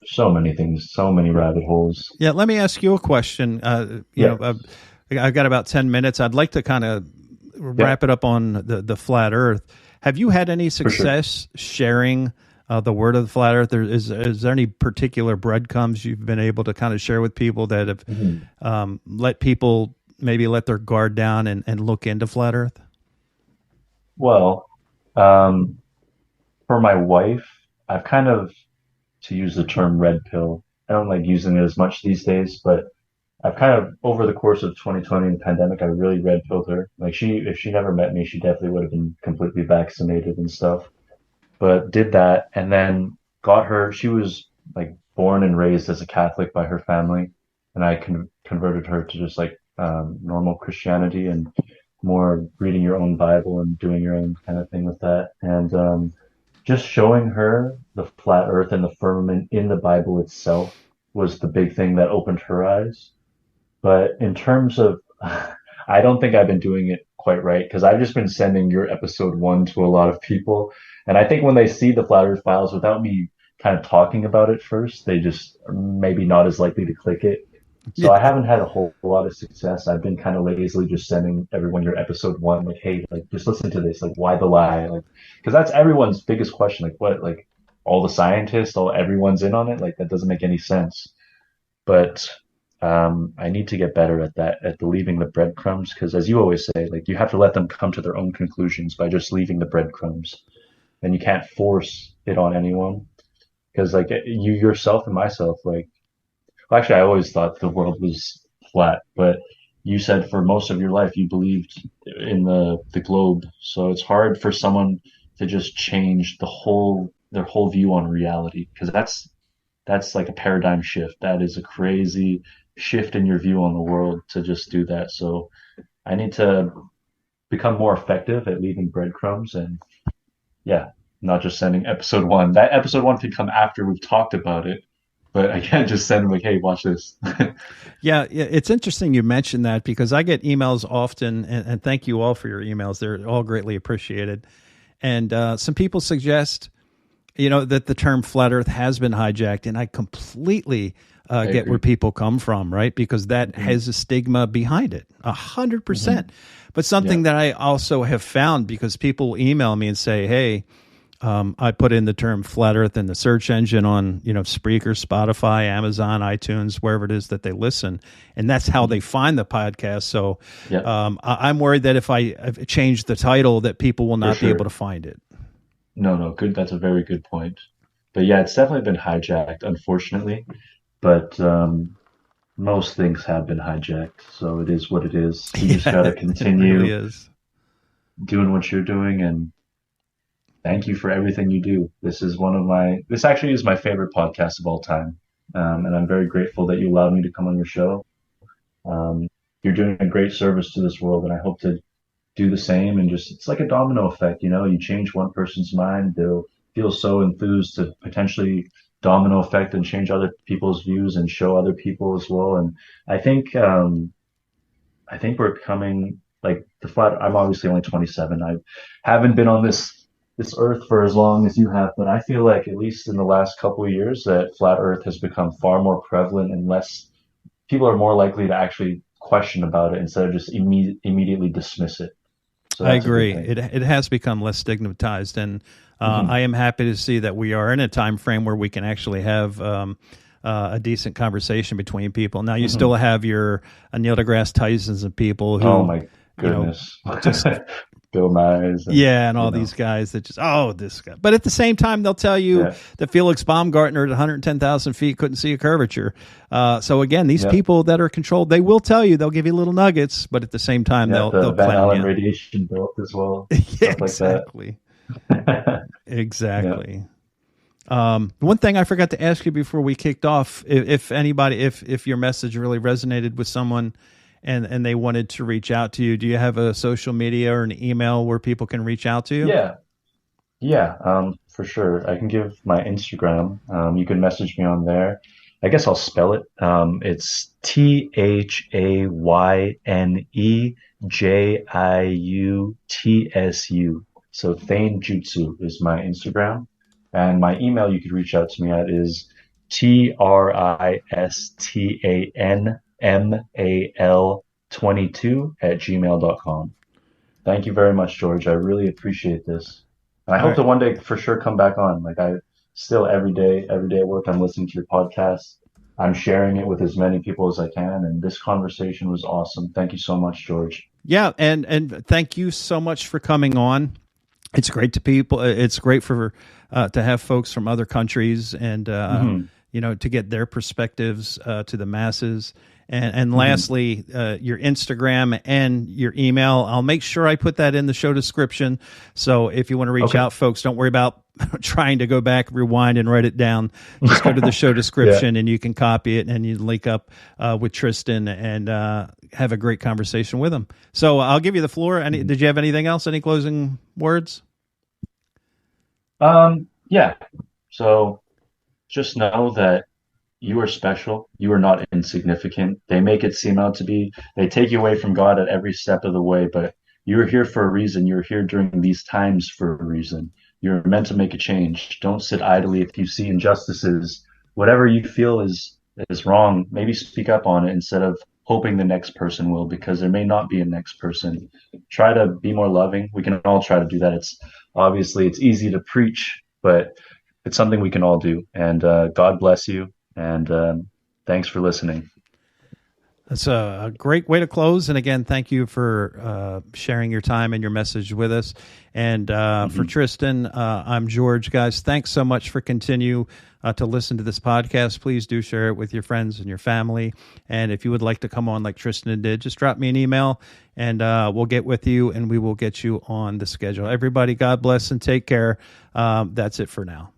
so many things, so many rabbit holes. Yeah, let me ask you a question. Yeah, I've got about 10 minutes. I'd like to kind of yeah, wrap it up on the flat Earth. Have you had any for sure. success sharing the word of the flat Earth? Is there any particular breadcrumbs you've been able to kind of share with people that have Mhm. let people maybe let their guard down and look into flat Earth? Well, um, for my wife, I've kind of, to use the term red pill, I don't like using it as much these days, but I've kind of, over the course of 2020 and the pandemic, I really red pilled her. Like if she never met me, she definitely would have been completely vaccinated and stuff. But did that and then got her. She was like born and raised as a Catholic by her family, and I converted her to just like normal Christianity and more reading your own Bible and doing your own kind of thing with that. And just showing her the flat earth and the firmament in the Bible itself was the big thing that opened her eyes. But in terms of, I don't think I've been doing it quite right because I've just been sending your episode one to a lot of people. And I think when they see the Flat Earth Files without me kind of talking about it first, they just are maybe not as likely to click it. So Yeah, I haven't had a whole lot of success. I've been kind of lazily just sending everyone your episode one, like, hey, like, just listen to this. Like, why the lie? Like, because that's everyone's biggest question. Like, what? Like, all the scientists, everyone's in on it. Like, that doesn't make any sense. But I need to get better at that, at leaving the breadcrumbs, because as you always say, like you have to let them come to their own conclusions by just leaving the breadcrumbs, and you can't force it on anyone. Because like you yourself and myself, like well, actually, I always thought the world was flat, but you said for most of your life you believed in the globe. So it's hard for someone to just change their whole view on reality because that's like a paradigm shift. That is a crazy shift in your view on the world to just do that. So I need to become more effective at leaving breadcrumbs and yeah, not just sending episode one. That episode one can come after we've talked about it, but I can't just send like, hey, watch this. Yeah, it's interesting you mentioned that because I get emails often, and thank you all for your emails. They're all greatly appreciated. And some people suggest, that the term flat Earth has been hijacked, and I completely I get where agree. people come from, right? Because that has a stigma behind it, 100%. But Yeah, something that I also have found because people email me and say, "Hey, I put in the term flat Earth in the search engine on, Spreaker, Spotify, Amazon, iTunes, wherever it is that they listen, and that's how they find the podcast." So yeah, I'm worried that if I change the title, that people will for not be able to sure. find it. No, no, good. That's a very good point. But yeah, it's definitely been hijacked, unfortunately. But most things have been hijacked, so it is what it is. You just got Yeah, to it really continue is. doing what you're doing, and thank you for everything you do. This actually is my favorite podcast of all time, and I'm very grateful that you allowed me to come on your show. Um, you're doing a great service to this world, and I hope to do the same. And just it's like a domino effect, you know. You change one person's mind, they'll feel so enthused to potentially domino effect and change other people's views and show other people as well. And I think I think we're coming like the flat. I'm obviously only 27. I haven't been on this earth for as long as you have, but I feel like at least in the last couple of years that flat Earth has become far more prevalent and less people are more likely to actually question about it instead of just immediately dismiss it. So I that's a good agree. thing. It has become less stigmatized, and I Hmm. am happy to see that we are in a time frame where we can actually have a decent conversation between people. Now, you still Hmm. have your Neil deGrasse Tysons and people Oh who, my you know, goodness. just Bill Nyes and yeah, and you all know, these guys that just this guy. But at the same time, they'll tell you yeah, that Felix Baumgartner at 110,000 feet couldn't see a curvature. So again, these yeah, people that are controlled, they will tell you, they'll give you little nuggets, but at the same time, yeah. they'll The Van clown Allen you. radiation belt as well, Yeah, stuff like that. exactly. Yeah, Exactly. One thing I forgot to ask you before we kicked off, if anybody, if your message really resonated with someone and they wanted to reach out to you, do you have a social media or an email where people can reach out to you? yeah. Yeah, for sure. I can give my Instagram. You can message me on there. I guess I'll spell it. It's ThaneJiutsu. So Thane Jutsu is my Instagram. And my email you could reach out to me at is tristanmal22 at gmail.com. Thank you very much, George. I really appreciate this. And I All hope to right. one day for sure come back on. Like I still every day at work, I'm listening to your podcast. I'm sharing it with as many people as I can. And this conversation was awesome. Thank you so much, George. Yeah, and thank you so much for coming on. It's great to people. It's great for to have folks from other countries and Hmm. to get their perspectives to the masses. And Hmm. lastly, your Instagram and your email. I'll make sure I put that in the show description. So if you want to reach Okay. out, folks, don't worry about trying to go back, rewind, and write it down. Just go to the show Yeah. description and you can copy it and you link up with Tristan and have a great conversation with him. So I'll give you the floor. Did you have anything else? Any closing words? Yeah. So just know that you are special. You are not insignificant. They make it seem out to be. They take you away from God at every step of the way, but you're here for a reason. You're here during these times for a reason. You're meant to make a change. Don't sit idly if you see injustices. Whatever you feel is wrong, maybe speak up on it instead of hoping the next person will, because there may not be a next person. Try to be more loving. We can all try to do that. It's obviously it's easy to preach, but it's something we can all do. And God bless you. And thanks for listening. That's a great way to close. And again, thank you for sharing your time and your message with us. And for Tristan, I'm George. Guys, thanks so much for continue to listen to this podcast. Please do share it with your friends and your family. And if you would like to come on like Tristan did, just drop me an email and we'll get with you and we will get you on the schedule. Everybody, God bless and take care. That's it for now.